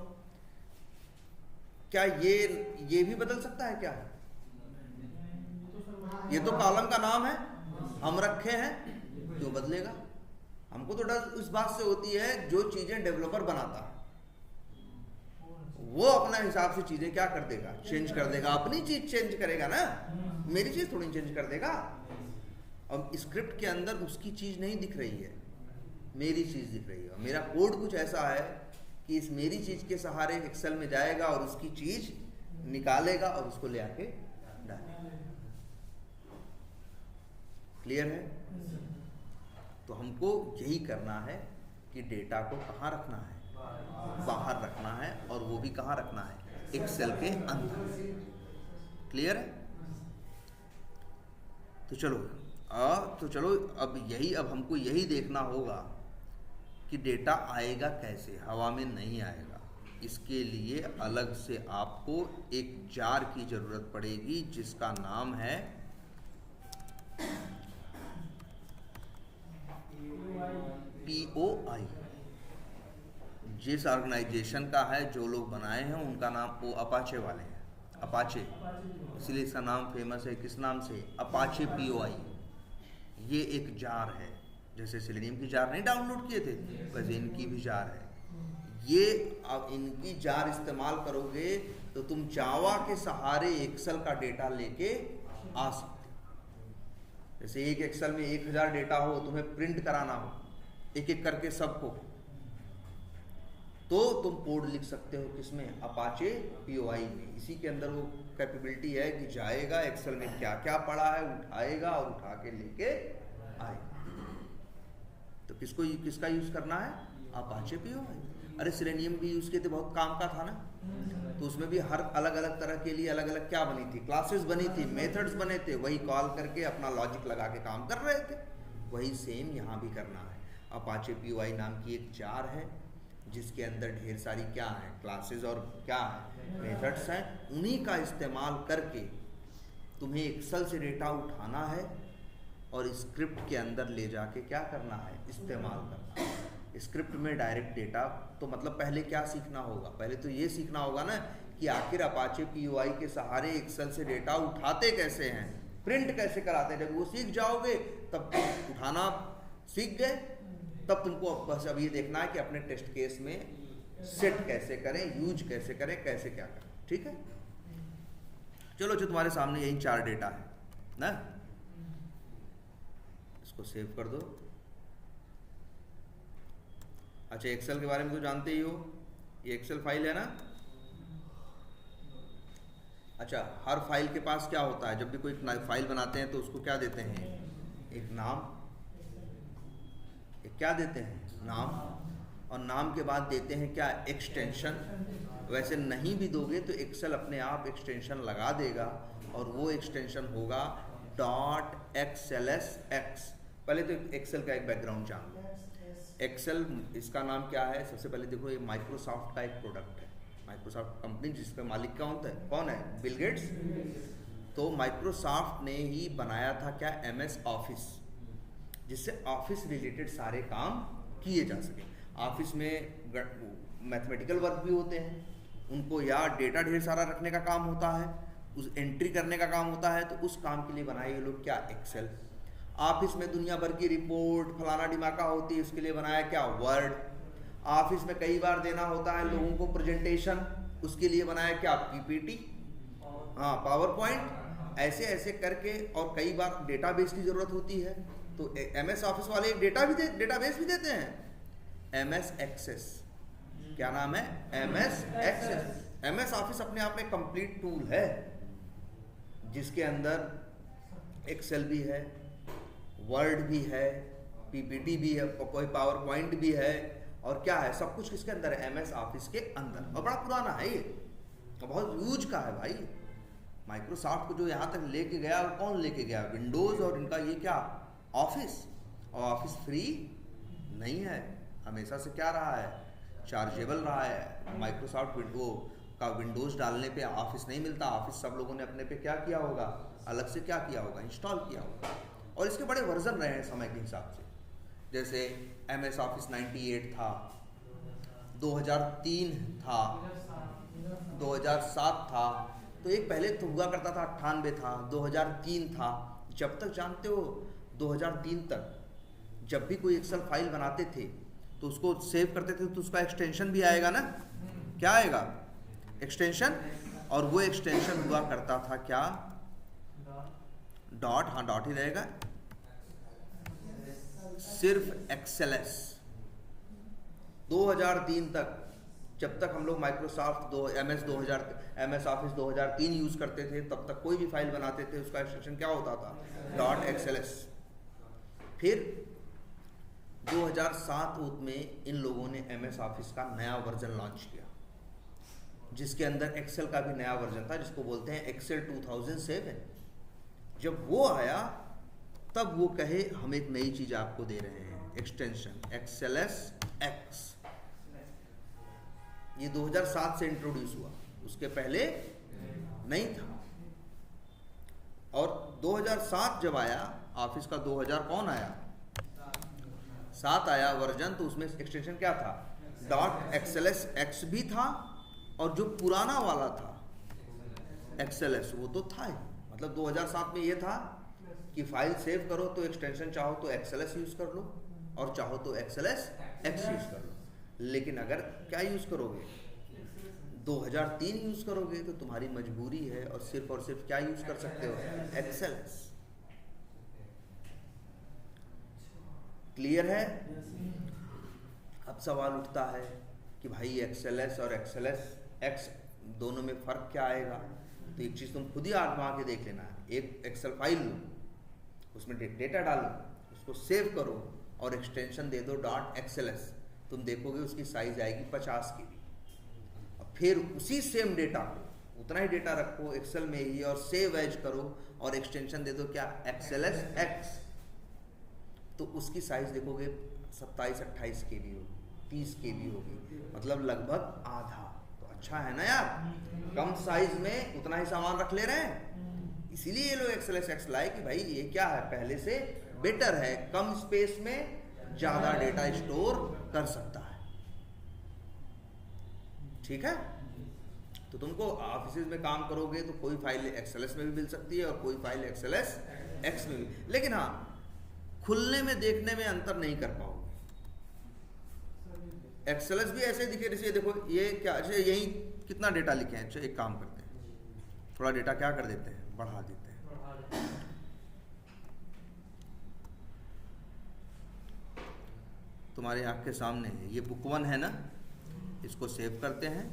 क्या ये भी बदल सकता है क्या? ये तो कॉलम का नाम है, हम रखे हैं, क्यों बदलेगा? हमको तो डर इस बात से होती है, जो चीजें डेवलपर बनाता है वो अपना हिसाब से चीजें क्या कर देगा, चेंज कर देगा, अपनी चीज चेंज करेगा ना, मेरी चीज थोड़ी चेंज कर देगा। अब स्क्रिप्ट के अंदर उसकी चीज नहीं दिख रही है, मेरी चीज दिख रही है। मेरा कोड कुछ ऐसा है कि इस मेरी चीज के सहारे एक्सेल में जाएगा और उसकी चीज निकालेगा और उसको ले आके डालेगा। क्लियर है? तो हमको यही करना है कि डेटा को कहाँ रखना है, बाहर रखना है, और वो भी कहाँ रखना है, एक्सेल के अंदर। क्लियर है? तो चलो अब हमको यही देखना होगा कि डेटा आएगा कैसे, हवा में नहीं आएगा। इसके लिए अलग से आपको एक जार की जरूरत पड़ेगी जिसका नाम है POI। जिस ऑर्गेनाइजेशन का है, जो लोग बनाए हैं उनका नाम, वो अपाचे वाले हैं, अपाचे, इसलिए इसका नाम फेमस है। किस नाम से? Apache POI। ये एक जार है, जैसे सेलेनियम की जार नहीं डाउनलोड किए थे, वैसे इनकी भी जार है। ये अब इनकी जार इस्तेमाल करोगे तो तुम जावा के सहारे एक्सेल का डेटा लेके आ सकते। जैसे एक एक्सेल में 1000 डेटा हो, तुम्हें प्रिंट कराना हो एक एक करके सबको, तो तुम कोड लिख सकते हो किसमें, अपाचे POI में। इसी के अंदर वो कैपेबिलिटी है कि जाएगा एक्सेल में क्या क्या पड़ा है, उठाएगा और उठा के लेके आएगा। तो किसका यूज करना है? Apache POI। अरे सेलेनियम भी यूज किए थे, बहुत काम का था ना, तो उसमें भी हर अलग अलग तरह के लिए अलग अलग क्या बनी थी, क्लासेस बनी थी, मेथड्स बने थे, वही कॉल करके अपना लॉजिक लगा के काम कर रहे थे। वही सेम यहाँ भी करना है। अपाचे POI नाम की एक जार है जिसके अंदर ढेर सारी क्या है, क्लासेस और क्या है, मेथड्स हैं। उन्हीं का इस्तेमाल करके तुम्हें एक्सेल से डेटा उठाना है और स्क्रिप्ट के अंदर ले जाके क्या करना है, इस्तेमाल करना है। स्क्रिप्ट में डायरेक्ट डेटा, तो मतलब पहले क्या सीखना होगा, पहले तो ये सीखना होगा ना कि आखिर अपाचे POI के सहारे एक्सेल से डेटा उठाते कैसे हैं, प्रिंट कैसे कराते हैं। जब वो सीख जाओगे तब उठाना सीख गए, तब तुमको बस अब ये देखना है कि अपने टेस्ट केस में सेट कैसे करें, यूज कैसे करें, कैसे क्या करें। ठीक है, चलो जो तुम्हारे सामने यही 4 डेटा है ना, इसको सेव कर दो। अच्छा, एक्सेल के बारे में तो जानते ही हो, ये एक्सेल फाइल है ना। अच्छा, हर फाइल के पास क्या होता है, जब भी कोई फाइल बनाते हैं तो उसको क्या देते हैं, एक नाम, एक क्या देते हैं, नाम, और नाम के बाद देते हैं क्या, एक्सटेंशन। वैसे नहीं भी दोगे तो एक्सेल अपने आप एक्सटेंशन लगा देगा, और वो एक्सटेंशन होगा .xlsx। पहले तो एक्सेल का एक बैकग्राउंड जान लो। एक्सेल, इसका नाम क्या है, सबसे पहले देखो, ये माइक्रोसॉफ्ट का एक प्रोडक्ट है। माइक्रोसॉफ्ट कंपनी जिसका मालिक कौन है, बिल गेट्स। तो माइक्रोसॉफ्ट ने ही बनाया था क्या, MS ऑफिस, जिससे ऑफिस रिलेटेड सारे काम किए जा सके। ऑफिस में मैथमेटिकल वर्क भी होते हैं, उनको या डेटा ढेर सारा रखने का काम होता है, उस एंट्री करने का काम होता है, तो उस काम के लिए बनाए ये लोग क्या, एक्सेल। ऑफिस में दुनिया भर की रिपोर्ट फलाना डिमाका होती है, उसके लिए बनाया क्या, वर्ड। ऑफिस में कई बार देना होता है लोगों को प्रेजेंटेशन, उसके लिए बनाया क्या, PPT, हाँ, पावर पॉइंट। ऐसे ऐसे करके, और कई बार डेटाबेस की जरूरत होती है, तो MS ऑफिस वाले एक डेटाबेस भी देते हैं, MS एक्सेस। क्या नाम है, MS एक्सेस। MS ऑफिस अपने आप में कंप्लीट टूल है, जिसके अंदर एक्सेल भी है, वर्ड भी है, पीपीटी भी है, कोई पावर पॉइंट भी है, और क्या है, सब कुछ किसके अंदर है, MS ऑफिस के अंदर। और बड़ा पुराना है ये, बहुत यूज का है भाई। माइक्रोसॉफ्ट को जो यहाँ तक लेके गया वो कौन लेके गया, विंडोज और इनका ये क्या ऑफिस। और ऑफिस फ्री नहीं है, हमेशा से क्या रहा है, चार्जेबल रहा है। माइक्रोसॉफ्ट विंडो का विंडोज डालने पे ऑफिस नहीं मिलता, ऑफिस सब लोगों ने अपने पे क्या किया होगा, अलग से क्या किया होगा, इंस्टॉल किया होगा। और इसके बड़े वर्जन रहे हैं समय के हिसाब से, जैसे MS ऑफिस 98 था, 2003 था, 2007 था, तो एक पहले तो हुआ करता था 98 था, 2003 था। जब तक जानते हो 2003 तक जब भी कोई एक्सेल फाइल बनाते थे तो उसको सेव करते थे तो उसका एक्सटेंशन भी आएगा ना, क्या आएगा, एक्सटेंशन। और वो एक्सटेंशन हुआ करता था क्या, डॉट, हाँ डॉट ही रहेगा, सिर्फ XLS। 2003 तक जब तक हम लोग माइक्रोसॉफ्ट MS ऑफिस 2003 यूज करते थे, तब तक कोई भी फाइल बनाते थे उसका एक्सटेंशन क्या होता था, डॉट XLS। फिर 2007 में इन लोगों ने MS ऑफिस का नया वर्जन लॉन्च किया, जिसके अंदर एक्सेल का भी नया वर्जन था, जिसको बोलते हैं एक्सेल 2007। जब वो आया तब वो कहे हम एक नई चीज आपको दे रहे हैं, एक्सटेंशन XLS X। ये 2007 से इंट्रोड्यूस हुआ, उसके पहले नहीं था। और 2007 जब आया ऑफिस का, 2000 कौन आया, 7 आया वर्जन, तो उसमें एक्सटेंशन क्या था, डॉट XLS X भी था, और जो पुराना वाला था XLS वो तो था ही। मतलब 2007 में ये था कि फाइल सेव करो तो एक्सटेंशन चाहो तो XLS यूज कर लो और चाहो तो XLS X यूज कर लो। लेकिन अगर क्या यूज करोगे, 2003 यूज करोगे तो तुम्हारी मजबूरी है, और सिर्फ क्या यूज कर सकते हो, XLS। क्लियर है। अब सवाल उठता है कि भाई XLS और XLS X दोनों में फ़र्क क्या आएगा। तो एक चीज़ तुम खुद ही आजमा के देख लेना है। एक एक्सेल फाइल लो, उसमें डेटा डालो, उसको सेव करो और एक्सटेंशन दे दो .XLS। तुम देखोगे उसकी साइज आएगी 50 की। फिर उसी सेम डेटा को, उतना ही डेटा रखो एक्सेल में ही और सेव एज करो और एक्सटेंशन दे दो क्या, XLS X। तो उसकी साइज देखोगे 27-28 KB होगी, 30 KB होगी, मतलब लगभग आधा। तो अच्छा है ना यार, कम साइज में उतना ही सामान रख ले रहे हैं। इसीलिए ये लोग XLS X लाए कि भाई ये क्या है, पहले से बेटर है, कम स्पेस में ज्यादा डेटा स्टोर कर सकता है। ठीक है। तो तुमको ऑफिस में काम करोगे तो कोई फाइल XLS में भी मिल सकती है और कोई फाइल XLS X में भी, लेकिन हाँ खुलने में देखने में अंतर नहीं कर पाओगे। XLS भी ऐसे दिखे, जैसे देखो ये क्या, यही कितना डेटा लिखे हैं। अच्छा एक काम करते हैं, थोड़ा डेटा क्या कर देते हैं, बढ़ा देते हैं। तुम्हारे आँख के सामने है, ये बुक 1 है ना, इसको सेव करते हैं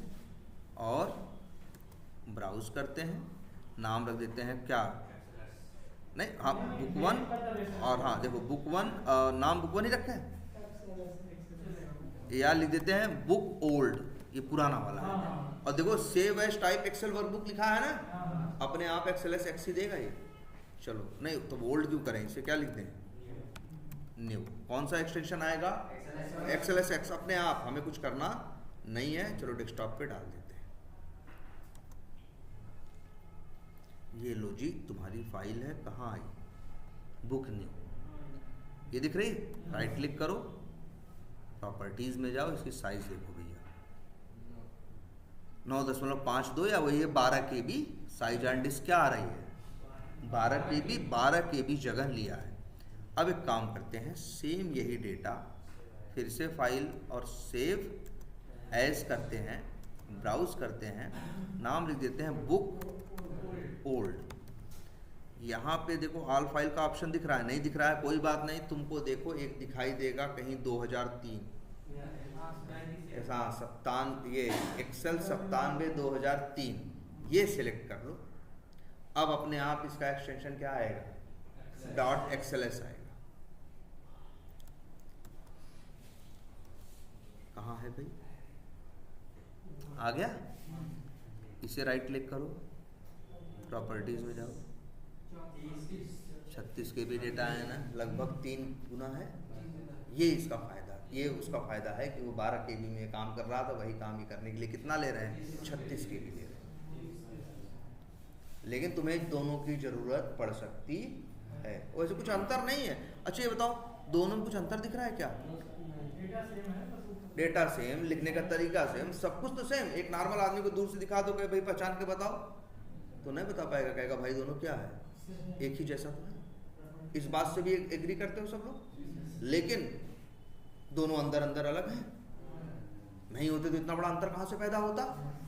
और ब्राउज करते हैं, नाम रख देते हैं क्या, नहीं हाँ बुक 1, और हाँ देखो बुक 1 नाम बुक 1 ही रखे हैं, या लिख देते हैं बुक ओल्ड, ये पुराना वाला है। और देखो save as type Excel workbook लिखा है ना, अपने आप XLS X ही देगा ये। चलो नहीं तो ओल्ड क्यों करें, इसे क्या लिख दें, न्यू। कौन सा एक्सटेंशन आएगा, XLS X, अपने आप, हमें कुछ करना नहीं है। चलो डेस्कटॉप पे डाल देते हैं। ये लो जी तुम्हारी फाइल है, कहाँ आई, बुक न्यू, ये दिख रही है। राइट क्लिक करो, प्रॉपर्टीज में जाओ, इसकी साइज देखो भैया 9.52 या वही है 12 KB साइज एंड डिस्क क्या आ रही है 12 KB, 12 KB जगह लिया है। अब एक काम करते हैं, सेम यही डेटा फिर से फाइल और सेव एज करते हैं, ब्राउज करते हैं, नाम लिख देते हैं बुक ओल्ड। यहाँ पे देखो ऑल फाइल का ऑप्शन दिख रहा है, नहीं दिख रहा है कोई बात नहीं, तुमको देखो एक दिखाई देगा कहीं 2003 ऐसा 97, ये एक्सेल 97/2003, ये सिलेक्ट कर लो। अब अपने आप इसका एक्सटेंशन क्या आएगा, .XLS आएगा। कहाँ है भाई, आ गया, इसे राइट क्लिक करो, प्रॉपर्टीज में जाओ, 36 के भी डेटा है ना, लगभग 3 गुना है। ये इसका फायदा, ये उसका फायदा है कि वो 12 KB में काम कर रहा था, वही काम ही करने के लिए कितना ले रहे हैं, 36 KB ले रहे हैं। लेकिन तुम्हें दोनों की जरूरत पड़ सकती है, वैसे कुछ अंतर नहीं है। अच्छा ये बताओ, दोनों में कुछ अंतर दिख रहा है क्या? डेटा सेम, लिखने का तरीका सेम, सब कुछ तो सेम। एक नॉर्मल आदमी को दूर से दिखा दो कि भाई पहचान के बताओ, तो नहीं बता पाएगा, कहेगा भाई दोनों क्या है, एक ही जैसा तो है। इस बात से भी एग्री करते हो सब लोग? लेकिन दोनों अंदर अंदर अलग हैं। नहीं होते तो इतना बड़ा अंतर कहाँ से पैदा होता,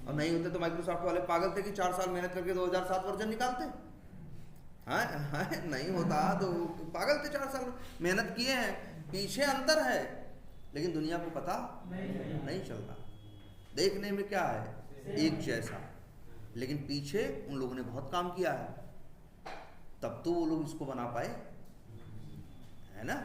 और नहीं होते तो माइक्रोसॉफ्ट वाले पागल थे कि 4 साल मेहनत करके 2007 वर्जन निकालते। हाँ नहीं होता तो पागल थे, 4 साल मेहनत किए हैं, पीछे अंतर है लेकिन दुनिया को पता नहीं चलता। देखने में क्या है, एक जैसा, लेकिन पीछे उन लोगों ने बहुत काम किया है, तब तो वो लोग इसको बना पाए, है ना।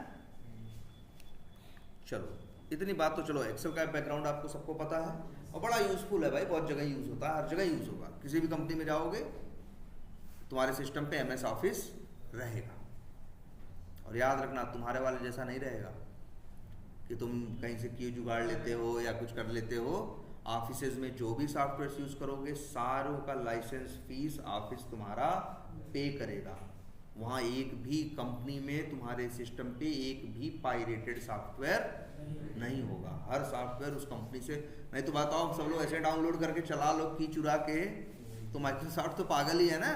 चलो इतनी बात तो, चलो एक्सेल का बैकग्राउंड आपको सबको पता है और बड़ा यूजफुल है भाई, बहुत जगह यूज होता है, हर जगह यूज होगा। किसी भी कंपनी में जाओगे तुम्हारे सिस्टम पे MS ऑफिस रहेगा, और याद रखना तुम्हारे वाले जैसा नहीं रहेगा कि तुम कहीं से की जुगाड़ लेते हो या कुछ कर लेते हो। ऑफिसेज में जो भी सॉफ्टवेयर यूज करोगे सारों का लाइसेंस फीस ऑफिस तुम्हारा पे करेगा। वहाँ एक भी कंपनी में तुम्हारे सिस्टम पे एक भी पायरेटेड सॉफ्टवेयर नहीं होगा, हर सॉफ्टवेयर उस कंपनी से। नहीं तो बताओ सब लोग ऐसे डाउनलोड करके चला लो की चुरा के, तो माइक्रोसॉफ्ट तो पागल ही है ना।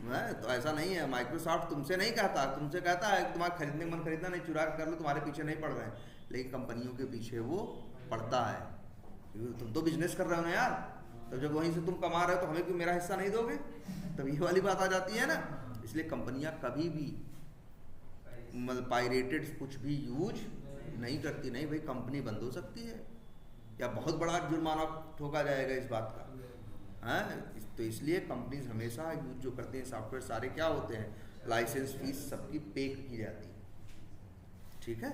तो ऐसा नहीं है, माइक्रोसॉफ्ट तुमसे नहीं कहता, तुमसे कहता है तुम्हारा खरीदने मन खरीदना नहीं, चुरा कर लो, तुम्हारे पीछे नहीं पड़ रहे हैं, लेकिन कंपनियों के पीछे वो पड़ता है, क्योंकि तुम तो बिजनेस कर रहे हो ना यार। तो जब वहीं से तुम कमा रहे हो तो हमें क्यों मेरा हिस्सा नहीं दोगे, तब ये वाली बात आ जाती है ना। इसलिए कंपनियां कभी भी मतलब पायरेटेड कुछ भी यूज नहीं करती। नहीं भाई, कंपनी बंद हो सकती है या बहुत बड़ा जुर्माना ठोका जाएगा इस बात का, है। तो इसलिए कंपनीज हमेशा यूज जो करते हैं सॉफ्टवेयर सारे क्या होते हैं, लाइसेंस फीस सबकी पे की जाती है, ठीक है।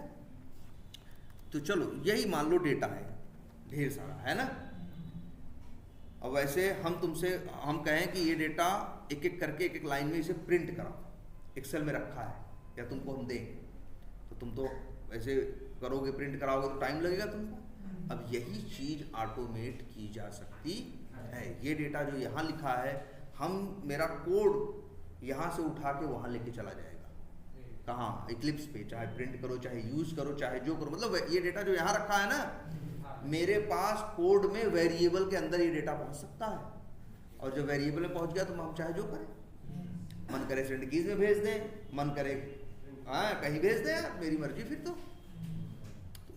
तो चलो यही मान लो डेटा है ढेर सारा, है ना। अब वैसे हम कहें कि ये डेटा एक एक करके एक एक लाइन में इसे प्रिंट कराओ, एक्सेल में रखा है या तुमको हम दें, तो तुम तो ऐसे करोगे, प्रिंट कराओगे तो टाइम लगेगा तुमको। अब यही चीज ऑटोमेट की जा सकती है। ये डेटा जो यहाँ लिखा है, मेरा कोड यहाँ से उठा के वहाँ लेके चला जाएगा, कहाँ, एक्लिप्स पे, चाहे प्रिंट करो, चाहे यूज करो, चाहे जो करो। मतलब ये डेटा जो यहाँ रखा है ना, मेरे पास कोड में वेरिएबल के अंदर ये डेटा पहुँच सकता है, और जब वेरिएबल में पहुँच गया तो हम चाहे जो करें, मन करे सेंड कीज में भेज दें, मन करे कहीं भेज दें यार, मेरी मर्जी। फिर तो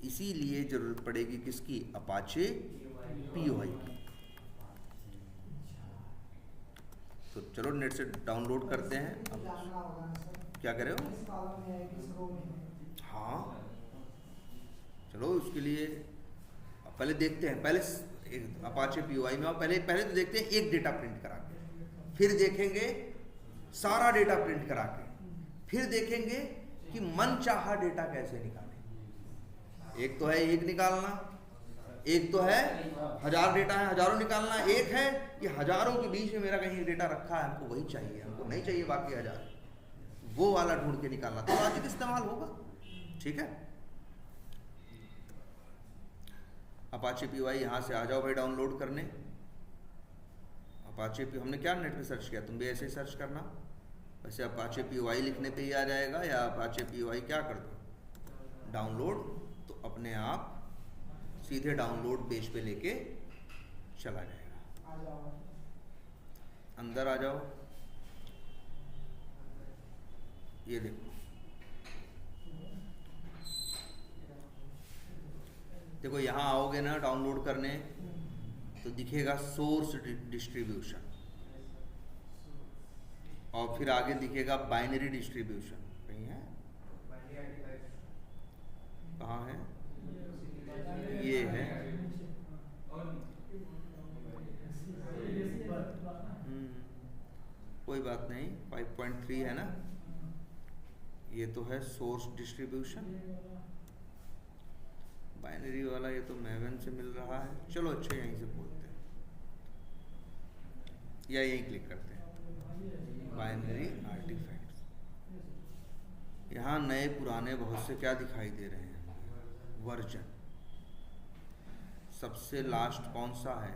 इसीलिए जरूरत पड़ेगी किसकी, अपाचे POI की। तो चलो नेट से डाउनलोड करते हैं। क्या कह रहे हो? हाँ चलो उसके लिए पहले देखते हैं, पहले अपाचे POI में, और पहले तो देखते हैं एक डेटा प्रिंट करा के, फिर देखेंगे सारा डेटा प्रिंट करा के, फिर देखेंगे कि मन चाहा डेटा कैसे निकालें। एक तो है एक निकालना, एक तो है 1000 डेटा है, हजारों निकालना, एक है कि हजारों के बीच में मेरा कहीं डेटा रखा है, हमको वही चाहिए, हमको नहीं चाहिए बाकी 1000, वो वाला ढूंढ के निकालना। तो लॉजिक इस्तेमाल होगा, ठीक है। अपाचे POI यहाँ से आ जाओ भाई डाउनलोड करने। अपाचे हमने क्या नेट पे सर्च किया, तुम भी ऐसे ही सर्च करना, वैसे अपाचे POI लिखने पे ही आ जाएगा, या अपाचे POI क्या कर दो डाउनलोड, तो अपने आप सीधे डाउनलोड पेज पे लेके चला जाएगा। अंदर आ जाओ, ये देखो, देखो यहाँ आओगे ना डाउनलोड करने, तो दिखेगा सोर्स डिस्ट्रीब्यूशन, और फिर आगे दिखेगा बाइनरी डिस्ट्रीब्यूशन। कहीं है, कहाँ है, ये है, कोई बात नहीं, 5.3 है ना, ये तो है सोर्स डिस्ट्रीब्यूशन। बाइनरी वाला ये तो मैवन से मिल रहा है, चलो अच्छा यहीं से बोलते हैं या यहीं क्लिक करते हैं, बाइनरी आर्टिफैक्ट्स। यहाँ नए पुराने बहुत से क्या दिखाई दे रहे हैं, वर्जन। सबसे लास्ट कौन सा है,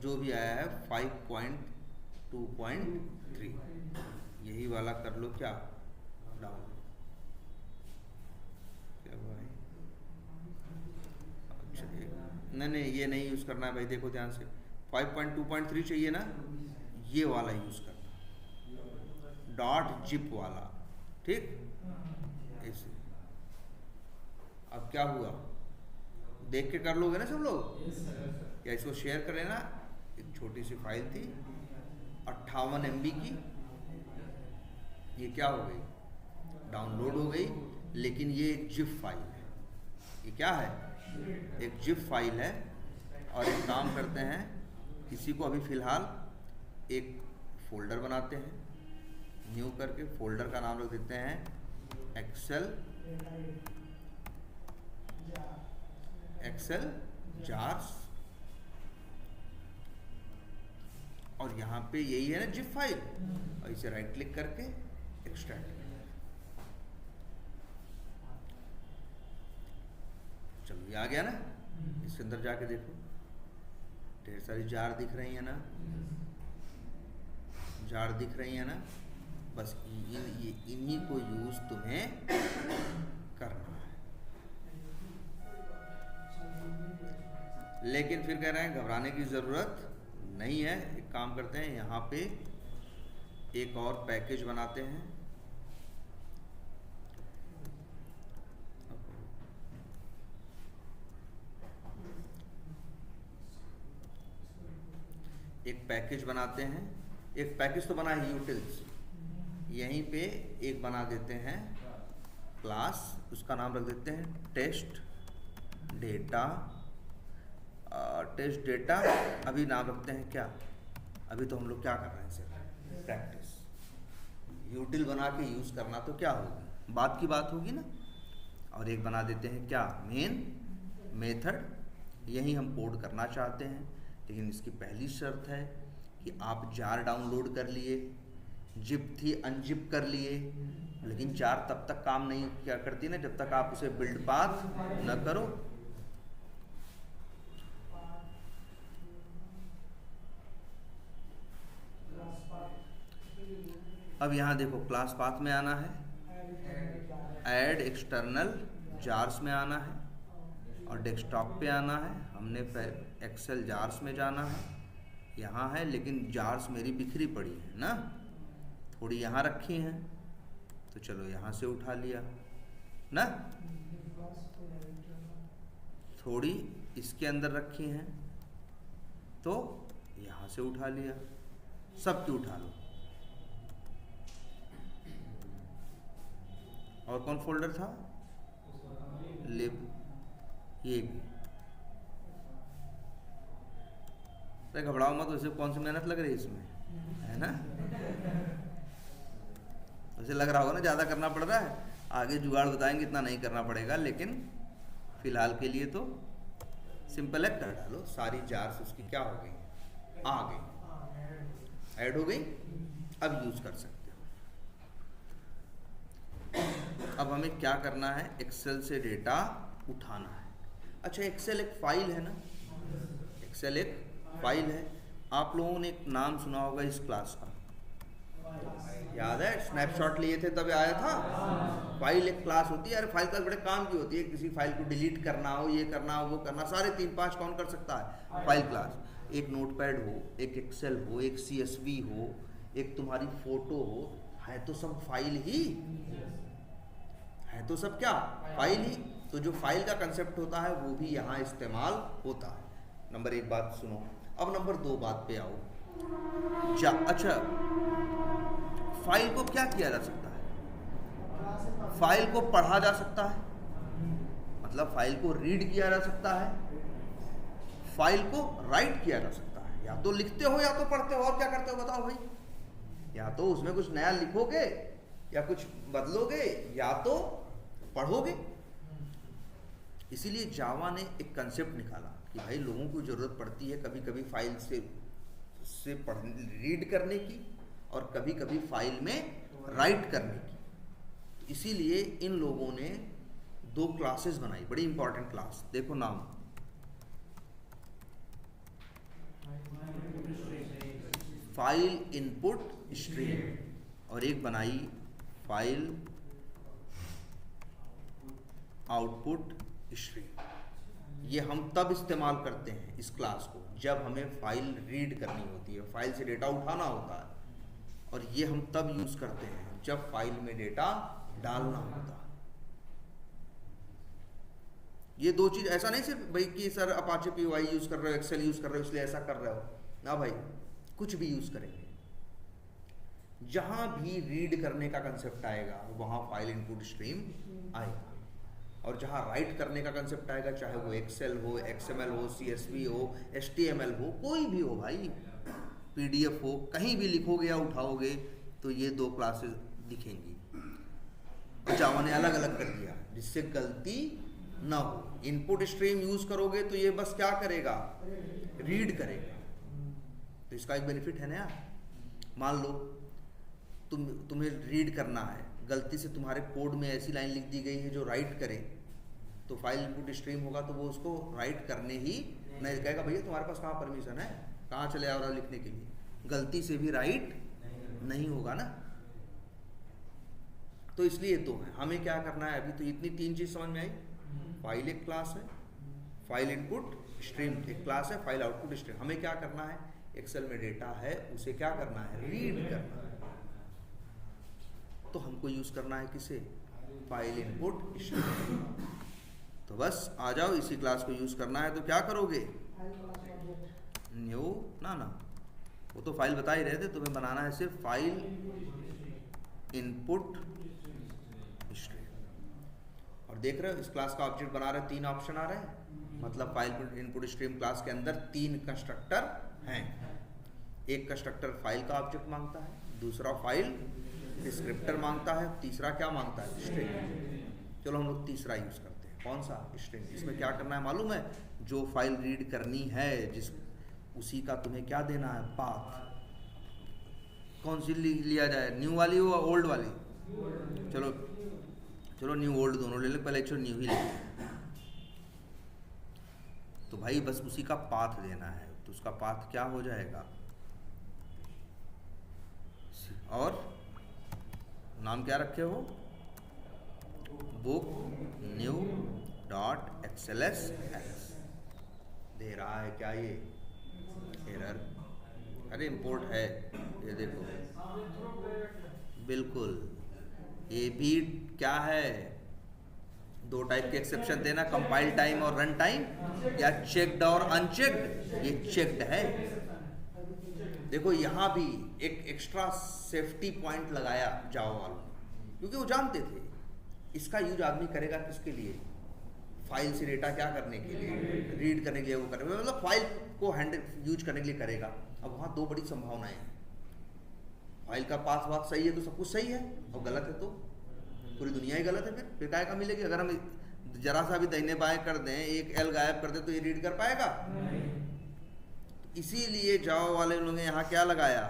जो भी आया है 5.2.3, यही वाला कर लो क्या, डाउनलोड। क्या भाई, अच्छा नहीं ये नहीं यूज़ करना है भाई, देखो ध्यान से, 5.2.3 चाहिए ना, ये वाला यूज़ करना, .zip वाला, ठीक ऐसे। अब क्या हुआ, देख के कर लोगे ना सब लोग, या इसको शेयर करें ना। एक छोटी सी फाइल थी 58 MB की, ये क्या हो गई, डाउनलोड हो गई, लेकिन ये एक जिप फाइल है। ये क्या है, एक जिप फाइल है। और एक काम करते हैं, इसी को अभी फ़िलहाल एक फ़ोल्डर बनाते हैं, न्यू करके फ़ोल्डर का नाम रख देते हैं एक्सेल जार्स, और यहाँ पे यही है ना जिप फाइल, और इसे राइट क्लिक करके एक्सट्रैक्ट। चलो ये आ गया ना, इसके अंदर जाके देखो ढेर सारी जार दिख रही है ना, जार दिख रही है ना, बस इन्हीं को यूज तुम्हें करना है। लेकिन फिर कह रहे हैं घबराने की ज़रूरत नहीं है। एक काम करते हैं, यहाँ पे एक और पैकेज बनाते हैं, एक पैकेज तो बना है यूटिल्स, यहीं पे एक बना देते हैं क्लास, उसका नाम रख देते हैं टेस्ट डेटा। अभी नाम रखते हैं क्या, अभी तो हम लोग क्या कर रहे हैं सर, प्रैक्टिस। यूटिल बना के यूज़ करना तो क्या होगी, बात की बात होगी ना। और एक बना देते हैं क्या, मेन मेथड, यही हम कोड करना चाहते हैं। लेकिन इसकी पहली शर्त है कि आप जार डाउनलोड कर लिए, जिप थी अनजिप कर लिए, लेकिन जार तब तक काम नहीं क्या करती ना जब तक आप उसे बिल्ड पाथ न करो। अब यहाँ देखो क्लास पाथ में आना है, ऐड एक्सटर्नल जार्स में आना है, और डेस्कटॉप पे आना है। हमने एक्सेल जार्स में जाना है, यहाँ है, लेकिन जार्स मेरी बिखरी पड़ी है ना, थोड़ी यहाँ रखी हैं, तो चलो यहाँ से उठा लिया ना, थोड़ी इसके अंदर रखी हैं तो यहाँ से उठा लिया, सबकी उठा लो। और कौन फोल्डर था, लिब, ये भी। तो घबराओ मत, वैसे कौन सी मेहनत लग रही है इसमें, है ना। वैसे लग रहा होगा ना ज़्यादा करना पड़ रहा है, आगे जुगाड़ बताएंगे इतना नहीं करना पड़ेगा, लेकिन फिलहाल के लिए तो सिंपल है, कर डालो। सारी जार्स उसकी क्या हो गई, आ गई, ऐड हो गई, अब यूज़ कर सकते हो। अब हमें क्या करना है, एक्सेल से डेटा उठाना है। अच्छा, एक्सेल एक फाइल है ना, एक्सेल एक फाइल है। आप लोगों ने एक नाम सुना होगा इस क्लास का, याद है, स्नैपशॉट लिए थे तब आया था। फाइल एक क्लास होती है। अरे फाइल क्लास बड़े काम की होती है, किसी फाइल को डिलीट करना हो, ये करना हो, वो करना, सारे 3-5 कौन कर सकता है, फाइल क्लास। एक नोटपैड हो, एक एक्सेल हो, एक CSV हो, एक तुम्हारी फोटो हो, है तो सब फाइल ही है, तो सब क्या, फाइल ही। तो जो फाइल का कंसेप्ट होता है वो भी यहाँ इस्तेमाल होता है। नंबर 1 बात सुनो। अब नंबर 2 बात पे आओ। अच्छा, फाइल को क्या किया जा सकता है, फाइल को पढ़ा जा सकता है, मतलब फाइल को रीड किया जा सकता है, फाइल को राइट किया जा सकता है। या तो लिखते हो या तो पढ़ते हो, और क्या करते हो बताओ भाई। या तो उसमें कुछ नया लिखोगे, या कुछ बदलोगे, या तो पढ़ोगे। इसीलिए जावा ने एक कंसेप्ट निकाला कि भाई लोगों को ज़रूरत पड़ती है कभी कभी फाइल से रीड करने की और कभी कभी फाइल में राइट करने की। तो इसीलिए इन लोगों ने 2 क्लासेस बनाई, बड़ी इंपॉर्टेंट क्लास। देखो नाम, फाइल इनपुट स्ट्रीम, और एक बनाई फाइल आउटपुट स्ट्रीम। ये हम तब इस्तेमाल करते हैं इस क्लास को जब हमें फाइल रीड करनी होती है, फाइल से डेटा उठाना होता है, और ये हम तब यूज करते हैं जब फाइल में डेटा डालना होता है। ये 2 चीज, ऐसा नहीं सिर्फ भाई कि सर अपाचे पीवाई यूज कर रहे हो, एक्सेल यूज कर रहे हो इसलिए ऐसा कर रहे हो ना भाई, कुछ भी यूज करेंगे, जहां भी रीड करने का कंसेप्ट आएगा वहां फाइल इनपुट स्ट्रीम आएगा, और जहां राइट करने का कंसेप्ट आएगा, चाहे वो एक्सेल हो, एक्सएमएल हो, सीएसवी हो, एचटीएमएल हो, कोई भी हो भाई, पीडीएफ हो, कहीं भी लिखोगे या उठाओगे तो ये 2 क्लासेस दिखेंगी। और जावा ने अलग अलग कर दिया जिससे गलती ना हो। इनपुट स्ट्रीम यूज करोगे तो ये बस क्या करेगा, रीड करेगा। तो इसका एक बेनिफिट है ना यार। मान लो तुम्हें रीड करना है, गलती से तुम्हारे कोड में ऐसी लाइन लिख दी गई है जो राइट करे, तो फाइल इनपुट स्ट्रीम होगा तो वो उसको राइट करने ही नहीं कहेगा, भैया तुम्हारे पास कहाँ परमिशन है, कहाँ चले आ रहा लिखने के लिए, गलती से भी राइट नहीं होगा ना। तो इसलिए तो हमें क्या करना है, अभी तो इतनी 3 चीज समझ में आई। फाइल एक क्लास है, फाइल इनपुट स्ट्रीम एक क्लास है, फाइल आउटपुट स्ट्रीम। हमें क्या करना है, एक्सेल में डेटा है उसे क्या करना है, रीड करना है। तो हमको यूज करना है किसे, फाइल इनपुट स्ट्रीम। तो बस आ जाओ, इसी क्लास को यूज करना है। तो क्या करोगे, न्यू ना वो तो फाइल बता ही रहे थे, तुम्हें बनाना है सिर्फ फाइल इनपुट स्ट्रीम। और देख रहे हो इस क्लास का ऑब्जेक्ट बना रहे, 3 ऑप्शन आ रहे हैं, मतलब फाइल इनपुट स्ट्रीम क्लास के अंदर 3 कंस्ट्रक्टर हैं। एक कंस्ट्रक्टर फाइल का ऑब्जेक्ट मांगता है, दूसरा फाइल डिस्क्रिप्टर मांगता है, तीसरा क्या मांगता है, स्ट्रिंग। चलो हम लोग तीसरा यूज करते हैं, कौन सा, स्ट्रिंग। इसमें क्या करना है मालूम है, जो फाइल रीड करनी है जिस उसी का तुम्हें क्या देना है, पाथ। कौन सी लिया जाए, न्यू वाली हो ओल्ड वाली, चलो न्यू ओल्ड दोनों ले ले, पहले चलो न्यू ही ले। तो भाई बस उसी का पाथ देना है, तो उसका पाथ क्या हो जाएगा, और नाम क्या रखे हो, बुक न्यू डॉट एक्सएलएस दे रहा है क्या, ये एरर, अरे इंपोर्ट है, ये देखो बिल्कुल। ये भी क्या है, 2 टाइप के एक्सेप्शन देना, कंपाइल टाइम और रन टाइम, या चेक्ड और अनचेक्ड। ये चेक्ड है। देखो यहाँ भी एक एक्स्ट्रा सेफ्टी पॉइंट लगाया जावा वालों ने, क्योंकि वो जानते थे इसका यूज आदमी करेगा किसके लिए, फाइल से डेटा क्या करने के लिए, रीड करने के लिए, वो करेगा, मतलब फाइल को हैंडल यूज करने के लिए करेगा। अब वहाँ 2 बड़ी संभावनाएं हैं, फाइल का पाथ वाथ सही है तो सब कुछ सही है, और गलत है तो पूरी दुनिया ही गलत है। फिर काय का मिलेगी, अगर हम जरा सा भी दाहिने बाएं कर दें, एक एल गायब कर दे तो ये रीड कर पाएगा। इसीलिए जावा वाले लोगों ने यहाँ क्या लगाया,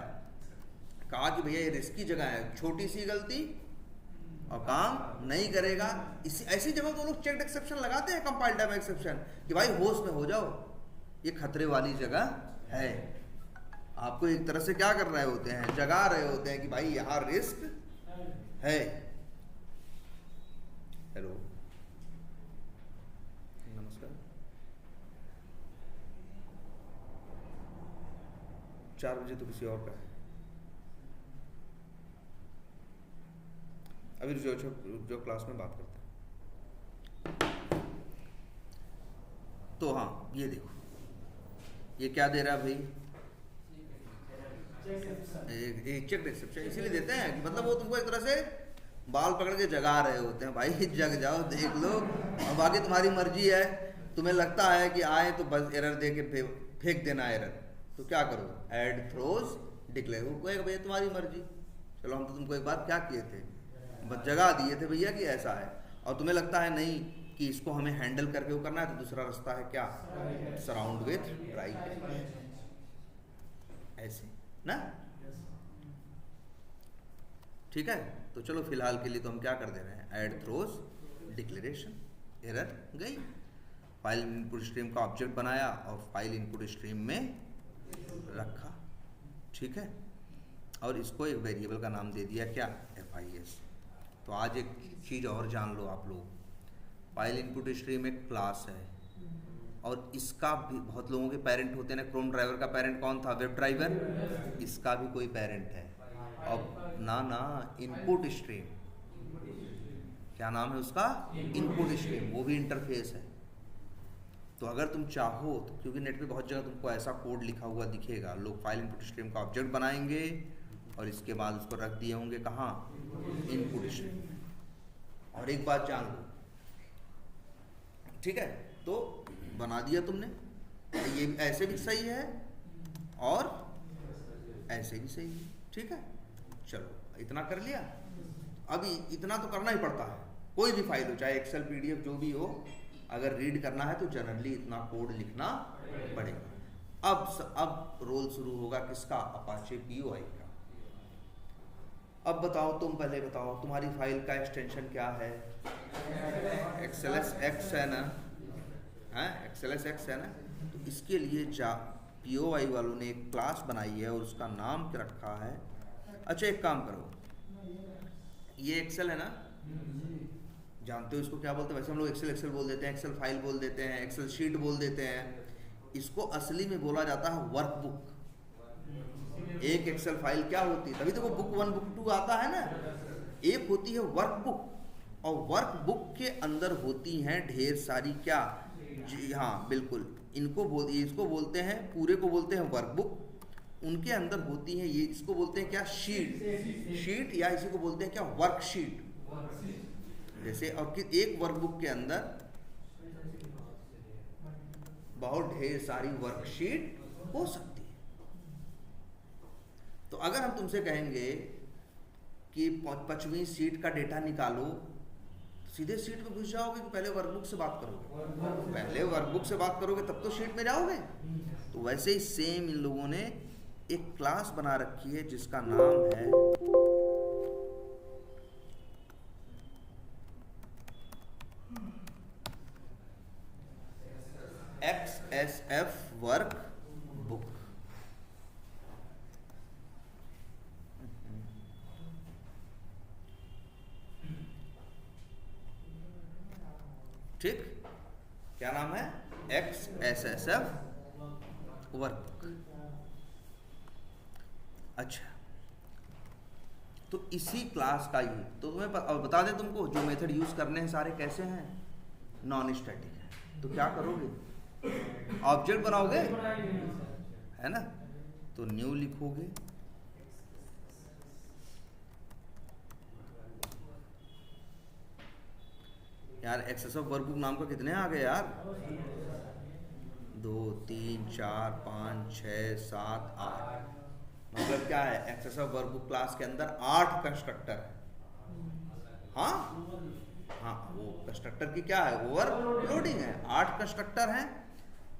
कहा कि भैया ये रिस्की जगह है, छोटी सी गलती और काम नहीं करेगा। ऐसी जगह तो लोग चेक्ड एक्सेप्शन लगाते हैं, कंपाइल टाइम एक्सेप्शन, कि भाई होश में हो जाओ, ये खतरे वाली जगह है। आपको एक तरह से क्या कर रहे होते हैं, जगा रहे होते हैं कि भाई यहाँ रिस्क है। हेलो, नमस्कार। 4 बजे तो किसी और का है। अभी जो क्लास में बात करते हैं। तो हाँ ये देखो, ये क्या दे रहा है भाई, एक चेक एक्सेप्शन। इसीलिए देते हैं कि मतलब वो तुमको एक तरह से बाल पकड़ के जगा रहे होते हैं, भाई जग जाओ, देख लो, और बाकी तुम्हारी मर्जी है। तुम्हें लगता है कि आए तो बस एरर दे के फेंक देना एरर, तो क्या करो, ऐड थ्रोज डिक्लेयर, वो कहेगा भैया तुम्हारी मर्जी। चलो हम तो तुमको एक बार क्या किए थे, बस जगा दिए थे भैया कि ऐसा है, और तुम्हें लगता है नहीं कि इसको हमें हैंडल करके वो करना है, तो दूसरा रास्ता है क्या, सराउंड विथ ट्राई कैच, ऐसे ना, ठीक है। तो चलो फिलहाल के लिए तो हम क्या कर दे रहे हैं, ऐड थ्रोज डिक्लेरेशन, एरर गई, फाइल इनपुट स्ट्रीम का ऑब्जेक्ट बनाया और फाइल इनपुट स्ट्रीम में रखा, ठीक है, और इसको एक वेरिएबल का नाम दे दिया क्या, FIS। तो आज एक चीज़ और जान लो आप लोग, फाइल इनपुट स्ट्रीम एक क्लास है और इसका भी बहुत लोगों के पेरेंट होते हैं ना, क्रोम ड्राइवर का पेरेंट कौन था, वेब ड्राइवर, इसका भी कोई पेरेंट है, अब ना इनपुट स्ट्रीम, क्या नाम है उसका, इनपुट स्ट्रीम, वो भी इंटरफेस है। तो अगर तुम चाहो तो, क्योंकि नेट पे बहुत जगह तुमको ऐसा कोड लिखा हुआ दिखेगा, लोग फाइल इनपुट स्ट्रीम का ऑब्जेक्ट बनाएंगे और इसके बाद उसको रख दिए होंगे कहाँ, इनपुट स्ट्रीम। और एक बात जान लो, ठीक है, तो बना दिया तुमने, ये ऐसे भी सही है और ऐसे भी सही है, ठीक है। चलो इतना कर लिया, अभी इतना तो करना ही पड़ता है, कोई भी फाइल हो, चाहे एक्सेल PDF जो भी हो, अगर रीड करना है तो जनरली इतना कोड लिखना पड़ेगा। अब रोल शुरू होगा किसका, अपाचे POI का। अब बताओ, तुम पहले बताओ तुम्हारी फाइल का एक्सटेंशन क्या है, XLSX है ना, XLSX है ना, तो इसके लिए POI वालों ने एक क्लास बनाई है और उसका नाम क्या रखा है। अच्छा एक काम करो, ये एक्सेल है ना, जानते हो इसको क्या बोलते हैं, वैसे हम लोग एक्सेल बोल देते हैं, एक्सेल फाइल बोल देते हैं, एक्सेल शीट बोल देते हैं, इसको असली में बोला जाता है वर्कबुक। एक एक्सेल फाइल क्या होती है, तभी तो वो बुक 1 बुक 2 आता है ना, एक होती है वर्कबुक, और वर्कबुक के अंदर होती हैं ढेर सारी क्या, जी हाँ बिल्कुल, इसको बोलते हैं, पूरे को बोलते हैं वर्कबुक, उनके अंदर होती है ये, इसको बोलते हैं क्या, शीट या इसी को बोलते हैं क्या, वर्कशीट। जैसे और एक वर्कबुक के अंदर बहुत ढेर सारी वर्कशीट हो सकती है। तो अगर हम तुमसे कहेंगे कि 5वीं शीट का डेटा निकालो, सीधे शीट में घुस जाओगे कि पहले वर्कबुक से बात करोगे, पहले वर्कबुक से बात करोगे तब तो शीट में जाओगे। तो वैसे ही सेम इन लोगों ने एक क्लास बना रखी है जिसका नाम है XSF वर्कबुक। ठीक, क्या नाम है, XSF वर्कबुक। अच्छा, तो इसी क्लास का ही, तो तुम्हें बता दें तुमको, जो मेथड यूज करने हैं सारे कैसे हैं, नॉन स्टैटिक है। तो क्या करोगे, ऑब्जेक्ट बनाओगे, है ना, तो न्यू लिखोगे, यार XSF वर्कबुक नाम का कितने आ गए यार, 2 3 4 5 6 7 8, मतलब क्या है, XSF वर्कबुक क्लास के अंदर 8 कंस्ट्रक्टर है। हाँ, वो कंस्ट्रक्टर की क्या है, ओवरलोडिंग है। 8 कंस्ट्रक्टर हैं,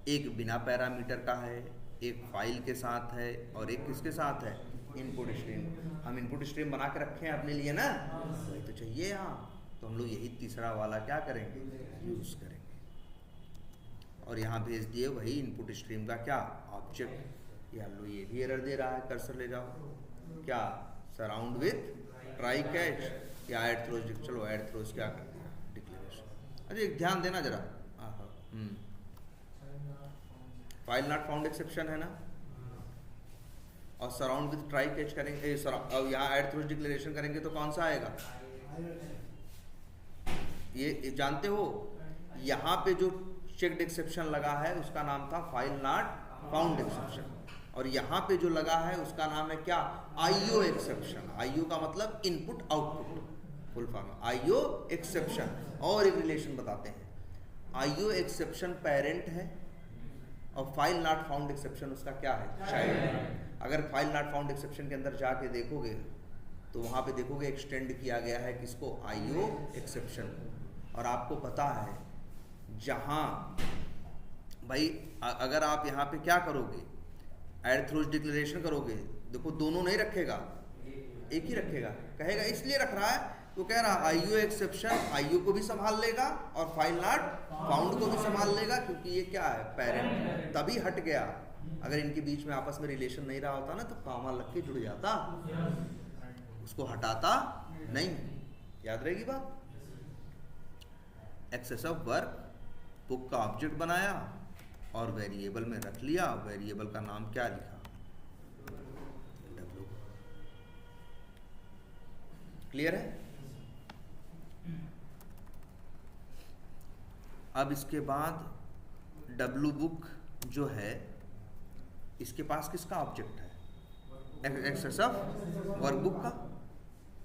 एक बिना पैरामीटर का है, एक फाइल के साथ है और एक किसके साथ है, इनपुट स्ट्रीम। हम इनपुट स्ट्रीम बना के रखे हैं अपने लिए ना, वही तो चाहिए यहाँ, तो हम लोग यही तीसरा वाला क्या करेंगे, यूज करेंगे, और यहाँ भेज दिए वही इनपुट स्ट्रीम का क्या, ऑब्जेक्ट। या लो ये भी एरर दे रहा है, कर्सर ले जाओ, क्या, सराउंड विथ ट्राई कैच या ऐड थ्रोज। चलो ऐड थ्रोज क्या करते हैं, डिक्लेरेशन। अरे ध्यान देना जरा, फाइल नॉट फाउंड एक्सेप्शन है ना, और सराउंड विथ ट्राई कैच करेंगे, और यहाँ ऐड थ्रोज डिक्लेरेशन करेंगे तो कौन सा आएगा, ये जानते हो, यहाँ पे जो चेक्ड एक्सेप्शन लगा है उसका नाम था फाइल नॉट फाउंड एक्सेप्शन, और यहाँ पे जो लगा है उसका नाम है क्या, IO एक्सेप्शन। IO का मतलब input output, full form IO exception. और एक रिलेशन बताते हैं, IO एक्सेप्शन पेरेंट है और फाइल नॉट फाउंड एक्सेप्शन उसका क्या है, चाइल्ड। अगर फाइल नॉट फाउंड एक्सेप्शन के अंदर जाके देखोगे तो वहाँ पे देखोगे एक्सटेंड किया गया है किसको, IO एक्सेप्शन। और आपको पता है जहां भाई अगर आप यहाँ पे क्या करोगे, ऐड थ्रोज डिक्लेरेशन करोगे, देखो दोनों नहीं रखेगा, एक ही रखेगा। कहेगा इसलिए रख रहा है तो कह रहा आईओ एक्सेप्शन आईओ को भी संभाल लेगा और फाइल नॉट फाउंड को भी संभाल लेगा, क्योंकि ये क्या है, पेरेंट। तभी हट गया। अगर इनके बीच में आपस में रिलेशन नहीं रहा होता ना तो कामा लग के जुड़ जाता, उसको हटाता नहीं। याद रहेगी बात। एक्सेस ऑफ वर्क, बुक का ऑब्जेक्ट बनाया और वेरिएबल में रख लिया। वेरिएबल का नाम क्या लिखा, W। क्लियर है। अब इसके बाद W बुक जो है, इसके पास किसका ऑब्जेक्ट है, एक्सेस ऑफ वर्कबुक का।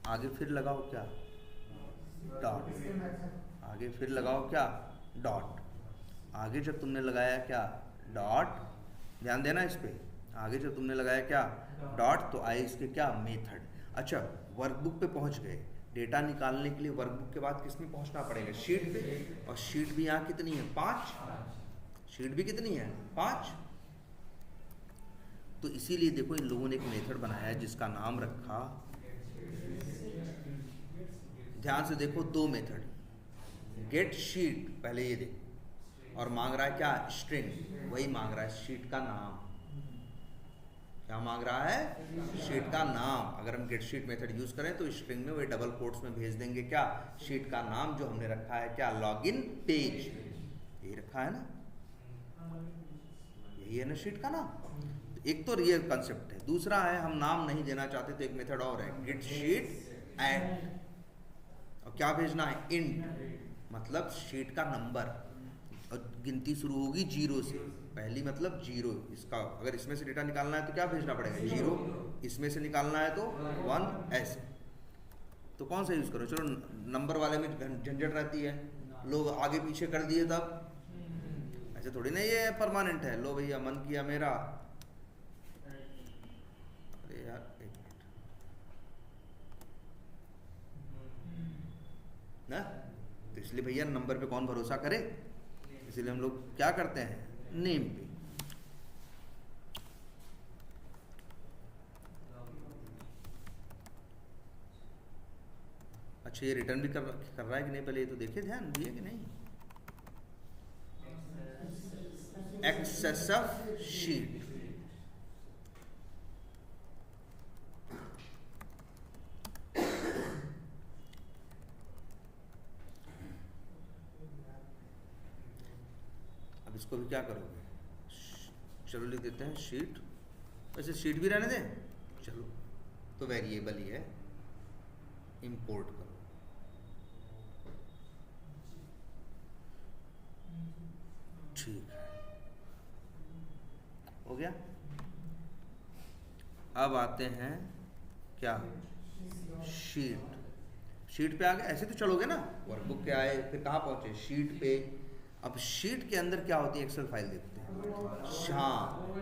आगे फिर लगाओ क्या, डॉट। आगे फिर लगाओ क्या, डॉट। आगे जब तुमने लगाया क्या, डॉट, ध्यान देना इस पे। आगे जब तुमने लगाया क्या, डॉट, तो आए इसके क्या, मेथड। अच्छा, वर्कबुक पे पहुंच गए। डेटा निकालने के लिए वर्कबुक के बाद किस में पहुंचना पड़ेगा, शीट पे। और शीट भी यहाँ कितनी है, 5। शीट भी कितनी है, 5। तो इसीलिए देखो इन लोगों ने एक मेथड बनाया है जिसका नाम रखा, ध्यान से देखो, 2 मेथड, गेट शीट, पहले ये देखो, और मांग रहा है क्या, स्ट्रिंग। वही मांग रहा है शीट का नाम। क्या मांग रहा है, शीट का नाम। अगर हम गेट शीट मेथड यूज करें तो स्ट्रिंग में वही डबल कोट्स में भेज देंगे क्या, शीट का नाम, जो हमने रखा है क्या, लॉगिन पेज। यही रखा है ना, यही है ना शीट का नाम। एक तो ये कंसेप्ट है। दूसरा है, हम नाम नहीं देना चाहते तो एक मेथड और है, गेट शीट ऐड। और क्या भेजना है, इंट, मतलब शीट का नंबर। और गिनती शुरू होगी 0 से। पहली मतलब 0। इसका अगर इसमें से डेटा निकालना है तो क्या भेजना पड़ेगा, 0। इसमें से निकालना है तो 1, ऐसे। तो कौन सा यूज करो, चलो नंबर वाले में झंझट रहती है, लोग आगे पीछे कर दिए तब। ऐसे थोड़ी ना ये परमानेंट है। लो भैया मन किया मेरा, अरे यार एक मिनट ना, तो इसलिए भैया नंबर पे कौन भरोसा करे, इसलिए हम लोग क्या करते हैं, नेम पे। अच्छा, ये रिटर्न भी कर रहा है कि नहीं, पहले ये तो देखे, ध्यान दिए कि नहीं। एक्सेस ऑफ शीट, अब इसको भी क्या करोगे, चलो लिख देते हैं शीट। वैसे शीट भी रहने दें, चलो, तो वेरिएबल ही है, इंपोर्ट करो। ठीक है, हो गया। अब आते हैं क्या, शीट। शीट पे आ गए, ऐसे तो चलोगे ना, वर्कबुक पे आए, फिर कहाँ पहुंचे, शीट पे। अब शीट के अंदर क्या होती है, एक्सेल फाइल देखते हैं। हाँ,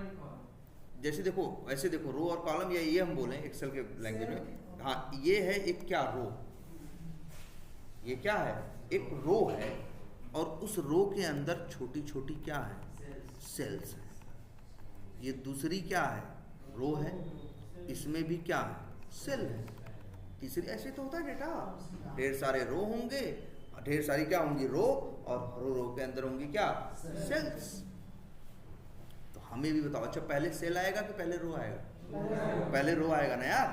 जैसे देखो, ऐसे देखो, रो और कॉलम, या ये हम बोले एक्सेल के लैंग्वेज में। हाँ, ये है एक क्या, रो। ये क्या है, एक रो है, और उस रो के अंदर छोटी छोटी क्या है, सेल्स है। ये दूसरी क्या है, रो है, इसमें भी क्या है, सेल है। तीसरी, ऐसे तो होता है डेटा, ढेर सारे रो होंगे, ढेर सारी क्या होंगी, रो, और रो के अंदर होंगी क्या, सेल्स। तो हमें भी बताओ, अच्छा पहले सेल आएगा कि पहले रो आएगा, पहले रो आएगा ना यार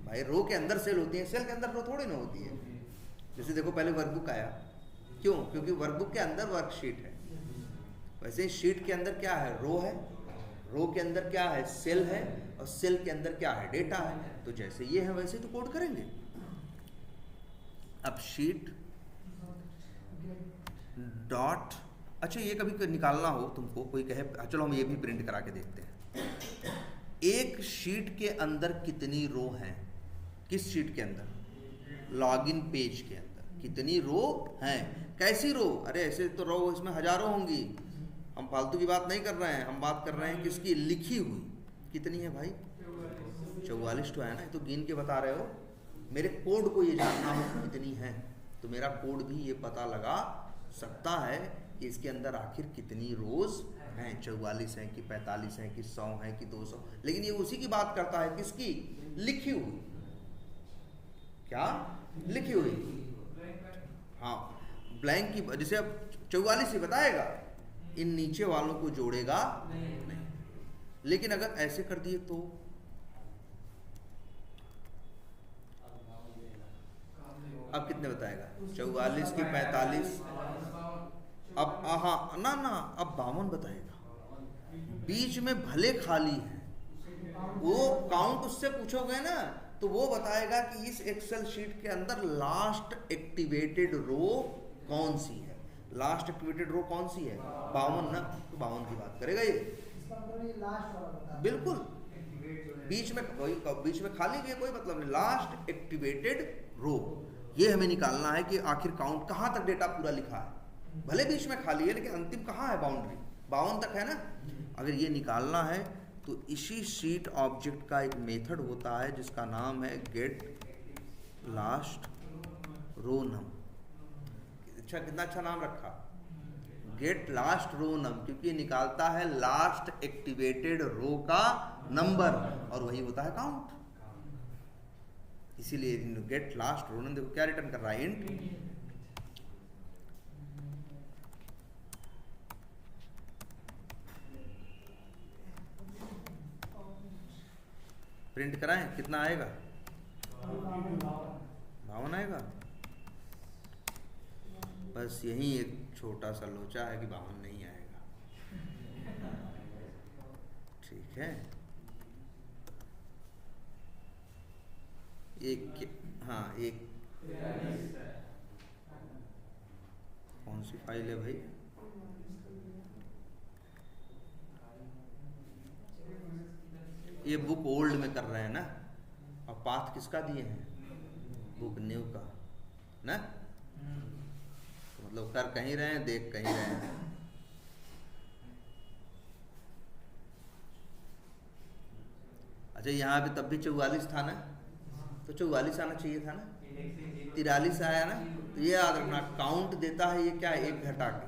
भाई। रो के अंदर सेल होती है, सेल के अंदर रो थोड़ी ना होती है। जैसे देखो, पहले वर्कबुक आया, क्यों, क्योंकि वर्कबुक के अंदर वर्कशीट है। वैसे शीट के अंदर क्या है, रो है, रो के अंदर क्या है, सेल है, और सेल के अंदर क्या है, डेटा है। तो जैसे ये है वैसे तो कोड करेंगे। अब शीट डॉट, अच्छा ये कभी निकालना हो तुमको, कोई कहे, चलो हम ये भी प्रिंट करा के देखते हैं। एक शीट के अंदर कितनी रो हैं, किस शीट के अंदर, लॉगिन पेज के अंदर कितनी रो हैं। कैसी रो, अरे ऐसे तो रो इसमें हजारों होंगी, हम फालतू की बात नहीं कर रहे हैं, हम बात कर रहे हैं किसकी, लिखी हुई। कितनी है भाई, 44 तो है ना, तो गिन के बता रहे हो। मेरे कोड को ये जानना हो कितनी है, तो मेरा कोड भी ये पता लगा सकता है कि इसके अंदर आखिर कितनी रोज हैं, 44 हैं कि 45 हैं कि 100 हैं कि 200। लेकिन ये उसी की बात करता है, किसकी? लिखी हुई। क्या? लिखी हुई। हाँ, ब्लैंक की, जैसे अब 44 ही बताएगा, इन नीचे वालों को जोड़ेगा नहीं। लेकिन अगर ऐसे कर दिए तो अब कितने बताएगा? 44 की 45, अब हाँ ना ना, अब 52 बताएगा। बीच में भले खाली है, वो काउंट उससे पूछोगे ना तो वो बताएगा कि इस एक्सेल शीट के अंदर लास्ट एक्टिवेटेड रो कौन सी है। लास्ट एक्टिवेटेड रो कौन सी है? 52 ना, तो 52 की बात करेगा ये। बिल्कुल, बीच में खाली भी है, कोई मतलब नहीं। लास्ट एक्टिवेटेड रो, ये हमें निकालना है कि आखिर काउंट कहाँ तक डेटा पूरा लिखा है। भले बीच में खाली है लेकिन अंतिम कहाँ है? बाउंड्री 52 तक है ना। अगर ये निकालना है तो इसी शीट ऑब्जेक्ट का एक मेथड होता है जिसका नाम है गेट लास्ट रो नम। अच्छा, कितना अच्छा नाम रखा, गेट लास्ट रो नम, क्योंकि ये निकालता है लास्ट एक्टिवेटेड रो का नंबर और वही होता है काउंट। इसीलिए गेट लास्ट रो नम, देखो क्या रिटर्न कर रहा है, इंट प्रिंट कराएं, कितना आएगा? 52 आएगा। बस यही एक छोटा सा लोचा है कि 52 नहीं आएगा। ठीक है, एक, हाँ एक, कौन सी फाइल है भाई? ये बुक ओल्ड में कर रहे हैं ना, और पाथ किसका दिए हैं? बुक न्यू का ना, तो मतलब कर कहीं रहे हैं, देख कहीं रहे हैं। अच्छा, यहाँ पे तब भी 44 था ना, तो 44 आना चाहिए था ना, 43 आया ना। तो ये याद रखना, काउंट देता है ये क्या, एक घटा के।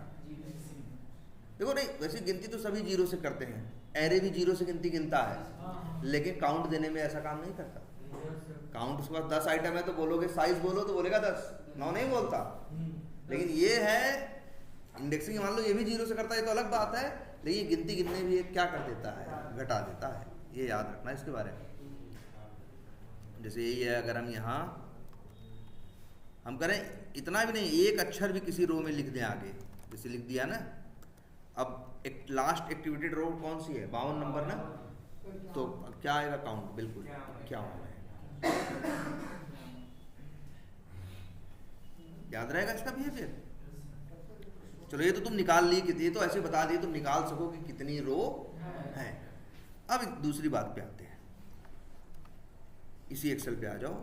देखो नहीं, वैसे गिनती तो सभी जीरो से करते हैं, एरे भी जीरो से गिनती गिनता है, लेकिन काउंट देने में ऐसा काम नहीं करता। काउंट उसके बाद 10 आइटम है तो बोलोगे साइज बोलो तो बोलेगा 10, 9 नहीं बोलता। लेकिन ये है इंडेक्सिंग, मान लो ये भी जीरो से करता है तो अलग बात है, लेकिन गिनती गिनने भी क्या कर देता है, घटा देता है। ये याद रखना इसके बारे में। जैसे यही है, अगर हम यहाँ हम करें इतना भी नहीं, एक अक्षर भी किसी रो में लिख दें आगे, जैसे लिख दिया ना। अब एक लास्ट एक्टिवेटेड रो कौन सी है? 52 नंबर ना, तो क्या आएगा? काउंट, बिल्कुल क्या होना है, याद रहेगा इसका बिहेवियर। चलो ये तो तुम निकाल ली, कितनी तो ऐसे बता दिए, तुम निकाल सको कि कितनी रो है। अब दूसरी बात पे आते हैं, इसी एक्सेल पे आ जाओ।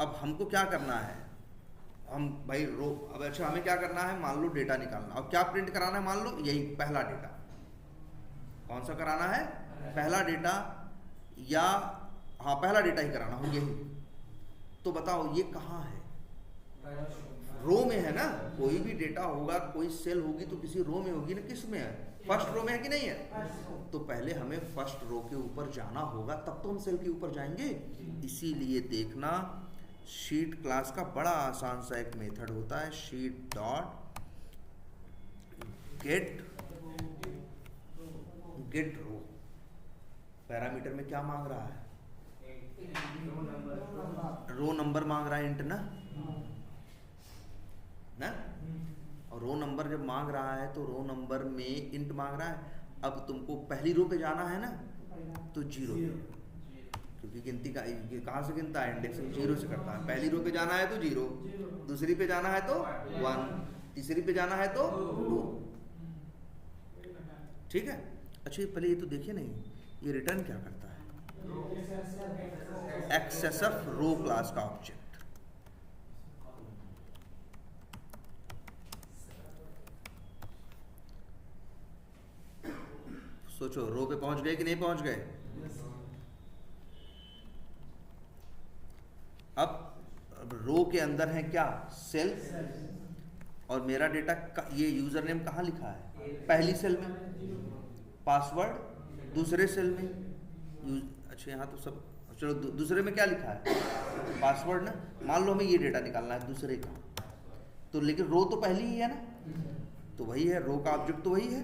अब हमको क्या करना है, हम भाई रो, अब अच्छा हमें क्या करना है, मान लो डेटा निकालना। अब क्या प्रिंट कराना है? मान लो यही पहला डेटा, कौन सा कराना है? पहला डेटा, या हाँ पहला डेटा ही कराना हो, यही। तो बताओ ये कहाँ है? रो में है ना। कोई भी डेटा होगा, कोई सेल होगी तो किसी रो में होगी ना, किस में है? फर्स्ट रो में है कि नहीं है? तो पहले हमें फर्स्ट रो के ऊपर जाना होगा, तब तो हम सेल के ऊपर जाएंगे। इसीलिए देखना, शीट क्लास का बड़ा आसान सा एक मेथड होता है, शीट डॉट गेट रो। पैरामीटर में क्या मांग रहा है? रो नंबर मांग रहा है, इंट ना, और रो नंबर जब मांग रहा है तो रो नंबर में इंट मांग रहा है। अब तुमको पहली रो पे जाना है ना, तो 0, क्योंकि गिनती का कहाँ से गिनता है? इंडेक्सिंग 0 से करता है। पहली रो पे जाना है तो 0, दूसरी पे जाना है तो 1, तीसरी पे जाना है तो 2। ठीक है। अच्छा पहले ये तो देखिए नहीं, ये रिटर्न क्या करता है? एक्सेसफ रो क्लास का ऑब्जेक्ट। सोचो, रो पे पहुंच गए कि नहीं पहुंच गए? अब रो के अंदर है क्या? सेल। और मेरा डेटा ये यूज़र नेम कहाँ लिखा है? पहली सेल में, पासवर्ड दूसरे सेल में। अच्छा यहाँ तो सब, चलो दूसरे में क्या लिखा है? पासवर्ड ना। मान लो हमें ये डेटा निकालना है दूसरे का, तो लेकिन रो तो पहली ही है ना, तो वही है, रो का ऑब्जेक्ट तो वही है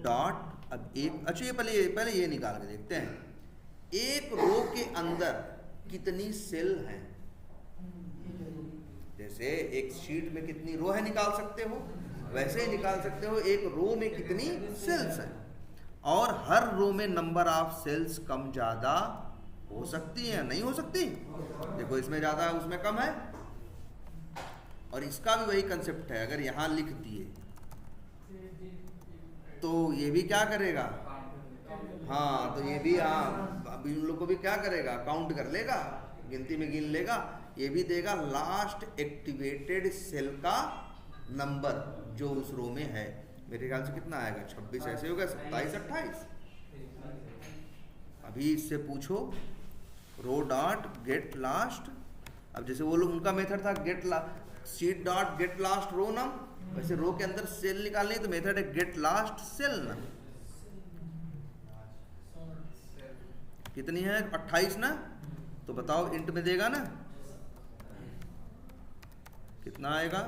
डॉट। अब एक, अच्छा ये पहले ये निकाल के देखते हैं, एक रो के अंदर कितनी सेल हैं। जैसे एक शीट में कितनी रो है निकाल सकते हो, वैसे ही निकाल सकते हो एक रो में कितनी सेल्स हैं। और हर रो में नंबर ऑफ सेल्स कम ज़्यादा हो सकती है, नहीं हो सकती? देखो इसमें ज़्यादा है उसमें कम है। और इसका भी वही कंसेप्ट है, अगर यहाँ लिख दिए तो ये भी क्या करेगा? हाँ, तो ये भी, हाँ अभी उन लोग को भी क्या करेगा? काउंट कर लेगा, गिनती में गिन लेगा। ये भी देगा लास्ट एक्टिवेटेड सेल का नंबर जो उस रो में है। मेरे ख्याल से कितना आएगा? 26 ऐसे होगा, 27 28। अभी इससे पूछो रो डॉट गेट लास्ट। अब जैसे वो लोग, उनका मेथड था get sheet dot get last row num, वैसे रो के अंदर सेल निकालनी तो मेथड है गेट लास्ट सेल नम। कितनी है? 28 ना। तो बताओ इंट में देगा ना, कितना आएगा?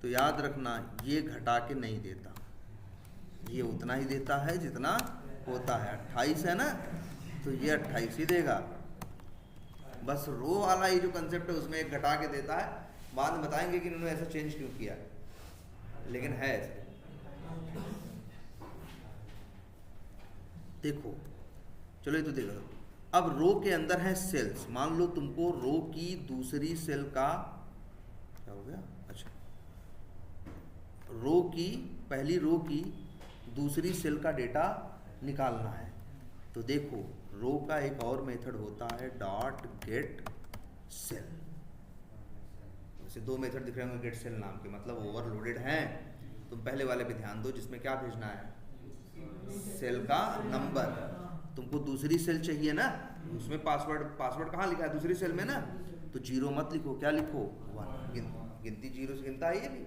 तो याद रखना ये घटा के नहीं देता, ये उतना ही देता है जितना होता है। 28 है ना, तो ये 28 ही देगा। बस रो वाला ये जो कंसेप्ट है उसमें एक घटा के देता है। बाद में बताएंगे कि इन्होंने ऐसा चेंज क्यों किया, लेकिन है ऐसे। देखो चलो ये तो देखो। अब रो के अंदर है सेल्स। मान लो तुमको रो की दूसरी सेल का क्या हो गया? अच्छा, रो की, पहली रो की दूसरी सेल का डेटा निकालना है। तो देखो रो का एक और मेथड होता है डॉट गेट सेल। वैसे दो मेथड दिख रहे होंगे गेट सेल नाम के, मतलब ओवरलोडेड हैं। तुम पहले वाले पे ध्यान दो जिसमें क्या भेजना है? सेल का नंबर। तुमको दूसरी सेल चाहिए ना, उसमें पासवर्ड कहाँ लिखा है? दूसरी सेल में ना। तो 0 मत लिखो, क्या लिखो? 1। गिनती 0 से गिनता है ये भी।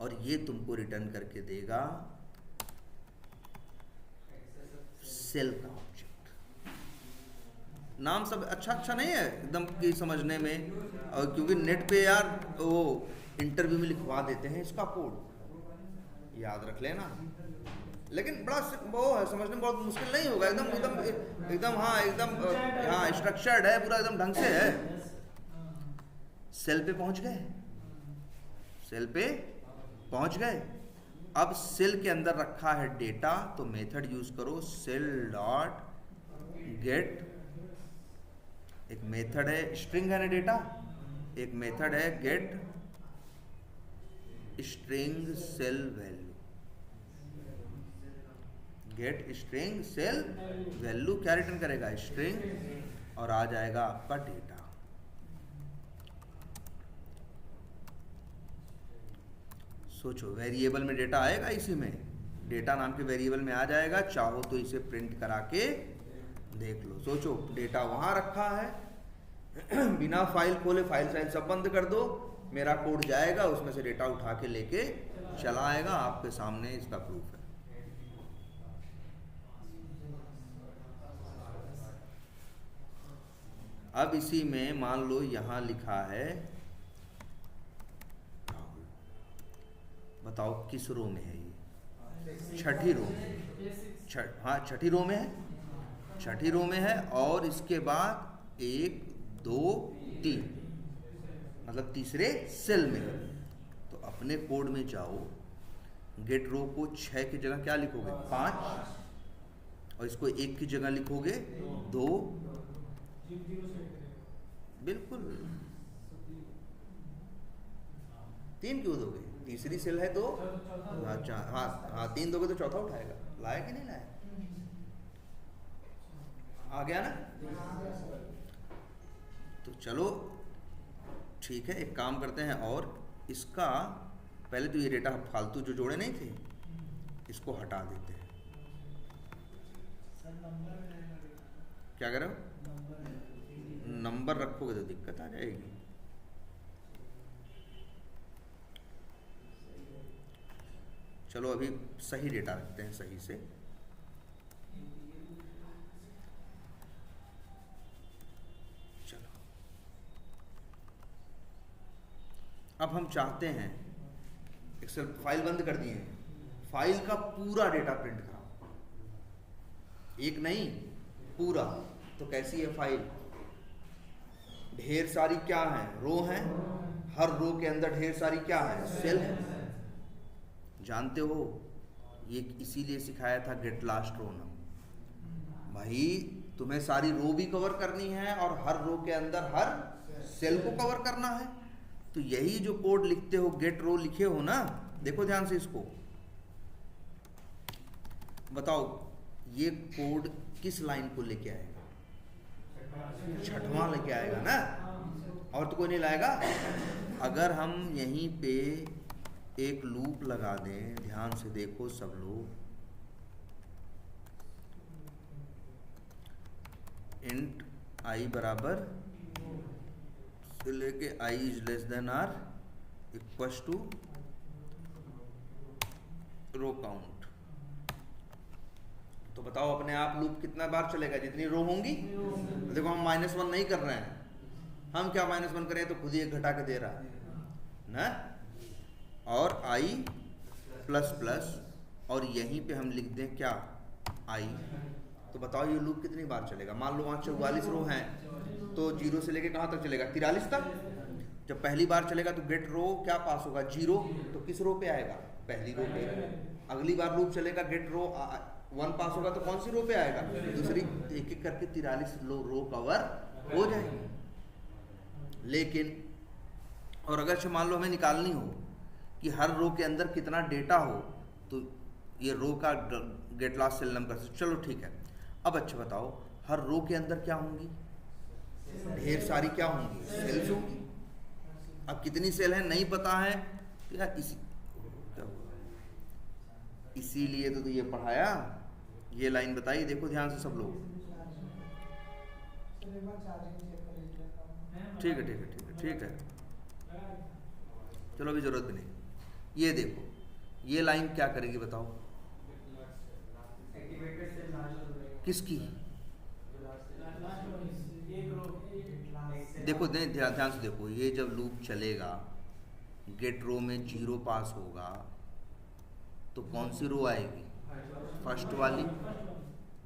और ये तुमको रिटर्न करके देगा सेल का ऑब्जेक्ट। नाम सब अच्छा नहीं है एकदम की समझने में, और क्योंकि नेट पे यार वो इंटरव्यू में लिखवा देते हैं इसका कोड, याद रख लेना। लेकिन बड़ा वो है, समझने में बहुत मुश्किल नहीं होगा। एकदम हाँ स्ट्रक्चर्ड है पूरा, एकदम ढंग से है। सेल पे पहुंच गए। अब सेल के अंदर रखा है डेटा, तो मेथड यूज करो सेल डॉट गेट। एक मेथड है स्ट्रिंग है ना डेटा, एक मेथड है get string cell value. Get string cell value क्या रिटर्न करेगा? स्ट्रिंग, और आ जाएगा आपका डेटा। सोचो वेरिएबल में डेटा आएगा, इसी में डेटा नाम के वेरिएबल में आ जाएगा। चाहो तो इसे प्रिंट करा के देख लो। सोचो डेटा वहां रखा है, बिना फाइल खोले फाइल सब बंद कर दो, मेरा कोड जाएगा उसमें से डेटा उठा के लेके चला आएगा। आपके सामने इसका प्रूफ है। अब इसी में मान लो यहां लिखा है, बताओ किस रो में है ये? छठी रो में। हाँ छठी रो में है, छठी रो में है। और इसके बाद 1 2 3, मतलब तीसरे सेल में है। तो अपने कोड में जाओ, गेट रो को 6 की जगह क्या लिखोगे? 5, और इसको 1 की जगह लिखोगे 2। बिल्कुल 3 क्यों दोगे? तीसरी सेल है 2। हाँ 3 दोगे तो चौथा उठाएगा। लाया कि नहीं लाया? आ गया ना? तो चलो ठीक है, एक काम करते हैं। और इसका पहले तो ये डेटा फालतू जो जोड़े नहीं थे इसको हटा देते हैं। क्या कह रहे हो? नंबर रखोगे तो दिक्कत आ जाएगी। चलो अभी सही डेटा रखते हैं सही से। चलो अब हम चाहते हैं एक्सेल फाइल बंद कर दिए हैं, फाइल का पूरा डेटा प्रिंट कराओ, एक नहीं पूरा। तो कैसी है फाइल? ढेर सारी क्या है? रो हैं, हर रो के अंदर ढेर सारी क्या है? सेल है। जानते हो ये इसीलिए सिखाया था गेट लास्ट रो ना। भाई तुम्हें सारी रो भी कवर करनी है और हर रो के अंदर हर सेल को कवर करना है। तो यही जो कोड लिखते हो, गेट रो लिखे हो ना, देखो ध्यान से इसको, बताओ ये कोड किस लाइन को लेके आएगा? छठवां लेके आएगा ना, और तो कोई नहीं लाएगा। अगर हम यहीं पे एक लूप लगा दें, ध्यान से देखो सब लोग, इंट आई बराबर से लेके I is less than or equal to row count. तो बताओ अपने आप लूप कितना बार चलेगा? जितनी रो होंगी। देखो हम -1 नहीं कर रहे हैं, हम क्या -1 करें तो खुद ही एक घटा के दे रहा है ना। और i प्लस प्लस, और यहीं पे हम लिख दें क्या? i। तो बताओ ये लूप कितनी बार चलेगा? मान लो वहाँ 44 रो हैं, तो 0 से लेके कहाँ तक चलेगा? 43 तक। जब पहली बार चलेगा तो गेट रो क्या पास होगा? 0। तो किस रो पे आएगा? पहली रो पे। अगली बार लूप चलेगा, गेट रो 1 पास होगा तो कौन सी रो पे आएगा? दूसरी। एक एक करके 43 रो कवर हो जाएंगे। लेकिन और अगर मान लो हमें निकालनी हो कि हर रो के अंदर कितना डेटा हो, तो ये रो का गेट लास्ट सेल नंबर। चलो ठीक है। अब अच्छा बताओ हर रो के अंदर क्या होंगी? ढेर सारी क्या होंगी? सेल्स होंगी। अब कितनी सेल है नहीं पता है तो यार इसीलिए तो ये पढ़ाया। ये लाइन बताई, देखो ध्यान से सब लोग। ठीक है ठीक है ठीक है ठीक है, चलो अभी जरूरत भी नहीं। ये देखो ये लाइन क्या करेगी बताओ? किसकी? देखो ध्यान से देखो, ये जब लूप चलेगा गेट रो में 0 पास होगा तो कौन सी रो आएगी? फर्स्ट वाली।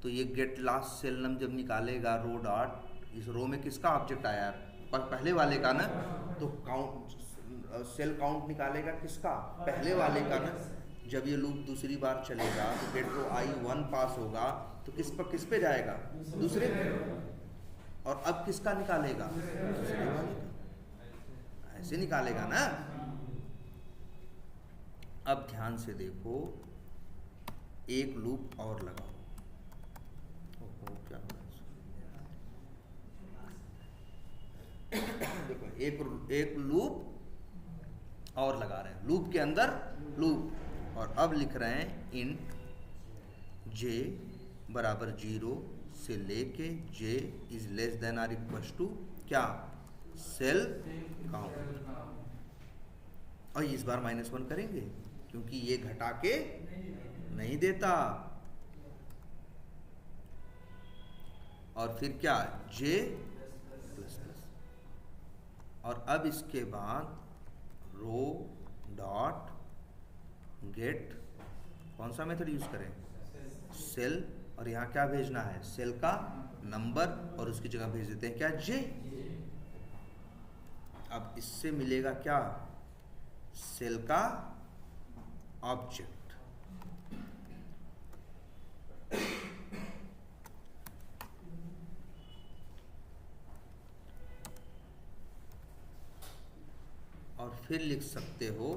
तो ये गेट लास्ट सेल नम जब निकालेगा रो डॉट, इस रो में किसका ऑब्जेक्ट आया? पहले वाले का ना। तो काउंट सेल काउंट निकालेगा किसका? पहले वाले का ना। जब ये लूप दूसरी बार चलेगा तो गेट रो आई 1 पास होगा तो किस पे जाएगा? दूसरे पे। और अब किसका निकालेगा? दूसरे वाले का। ऐसे निकालेगा ना। अब ध्यान से देखो, एक लूप और लगाओ। क्या हो देखो एक लूप और लगा रहे हैं, लूप के अंदर लूप। और अब लिख रहे हैं इंट j बराबर 0 से लेके j is less than or equal to क्या? Cell count. और इस बार -1 करेंगे क्योंकि ये घटा के नहीं देता। और फिर क्या? j plus plus. और अब इसके बाद रो डॉट गेट, कौन सा मेथड यूज करें? सेल। और यहाँ क्या भेजना है? सेल का नंबर, और उसकी जगह भेज देते हैं क्या? j। अब इससे मिलेगा क्या? सेल का ऑब्जेक्ट। और फिर लिख सकते हो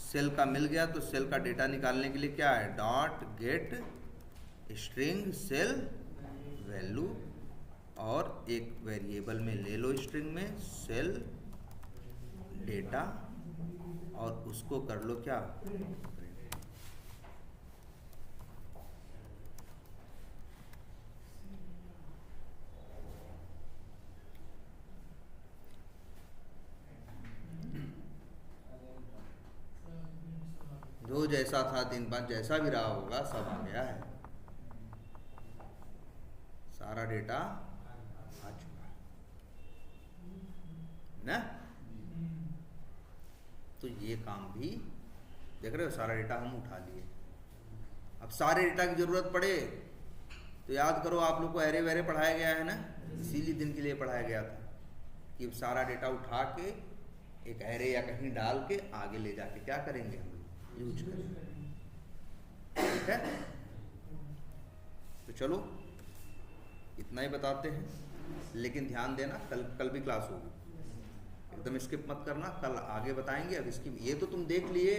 सेल का मिल गया तो सेल का डेटा निकालने के लिए क्या है? Dot get string cell value, और एक वेरिएबल में ले लो स्ट्रिंग में सेल डेटा, और उसको कर लो क्या? जो जैसा था 3-5 जैसा भी रहा होगा सब आ गया है, सारा डेटा आ चुका है ना। तो ये काम भी देख रहे हो, सारा डेटा हम उठा लिए। अब सारे डेटा की जरूरत पड़े तो याद करो, आप लोग को एरे वेरे पढ़ाया गया है ना, इसीलिए दिन के लिए पढ़ाया गया था कि सारा डेटा उठा के एक एरे या कहीं डाल के आगे ले जाके क्या करेंगे, हम यूज करेंगे। ठीक है, तो चलो इतना ही बताते हैं, लेकिन ध्यान देना कल भी क्लास होगी, एकदम स्किप मत करना, कल आगे बताएंगे। अब इसकी ये तो तुम देख लिए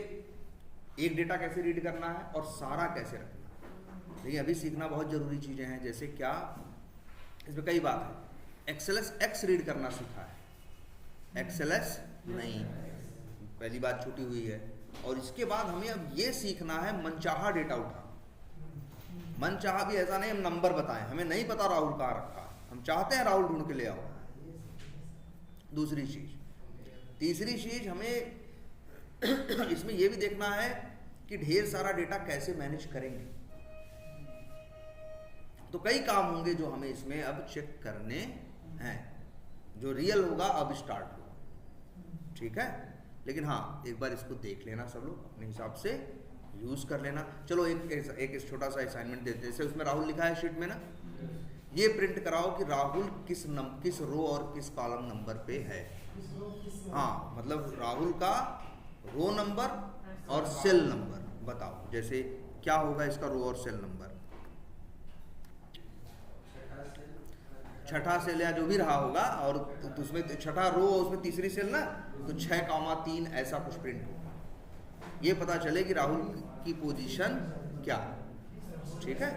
एक डेटा कैसे रीड करना है और सारा कैसे रखना है, लेकिन अभी सीखना बहुत ज़रूरी चीज़ें हैं। जैसे क्या, इसमें कई बात है। एक्सएलएस एक्स रीड करना सीखा है, एक्सएलएस नहीं, पहली बात छूटी हुई है। और इसके बाद हमें अब ये सीखना है मनचाहा डेटा उठा। मनचाहा भी ऐसा नहीं हम नंबर बताएं, हमें नहीं पता राहुल कहाँ रखा, हम चाहते हैं राहुल ढूंढ के ले आओ। दूसरी चीज, तीसरी चीज हमें इसमें यह भी देखना है कि ढेर सारा डेटा कैसे मैनेज करेंगे। तो कई काम होंगे जो हमें इसमें अब चेक करने हैं, जो रियल होगा अब स्टार्ट होगा। ठीक है, लेकिन हाँ एक बार इसको देख लेना, सब लोग अपने हिसाब से यूज कर लेना। चलो एक छोटा सा असाइनमेंट देते हैं। जैसे उसमें राहुल लिखा है शीट में ना, ये प्रिंट कराओ कि राहुल किस रो और किस कॉलम नंबर पे है। हाँ, मतलब राहुल का रो नंबर और सेल नंबर बताओ। जैसे क्या होगा इसका रो और सेल नंबर, छठा सेल या जो भी रहा होगा, और तो उसमें छठा रो उसमें तीसरी सेल ना, तो 6,3 ऐसा कुछ प्रिंट होगा। ये पता चले कि राहुल की पोजीशन क्या है। ठीक है,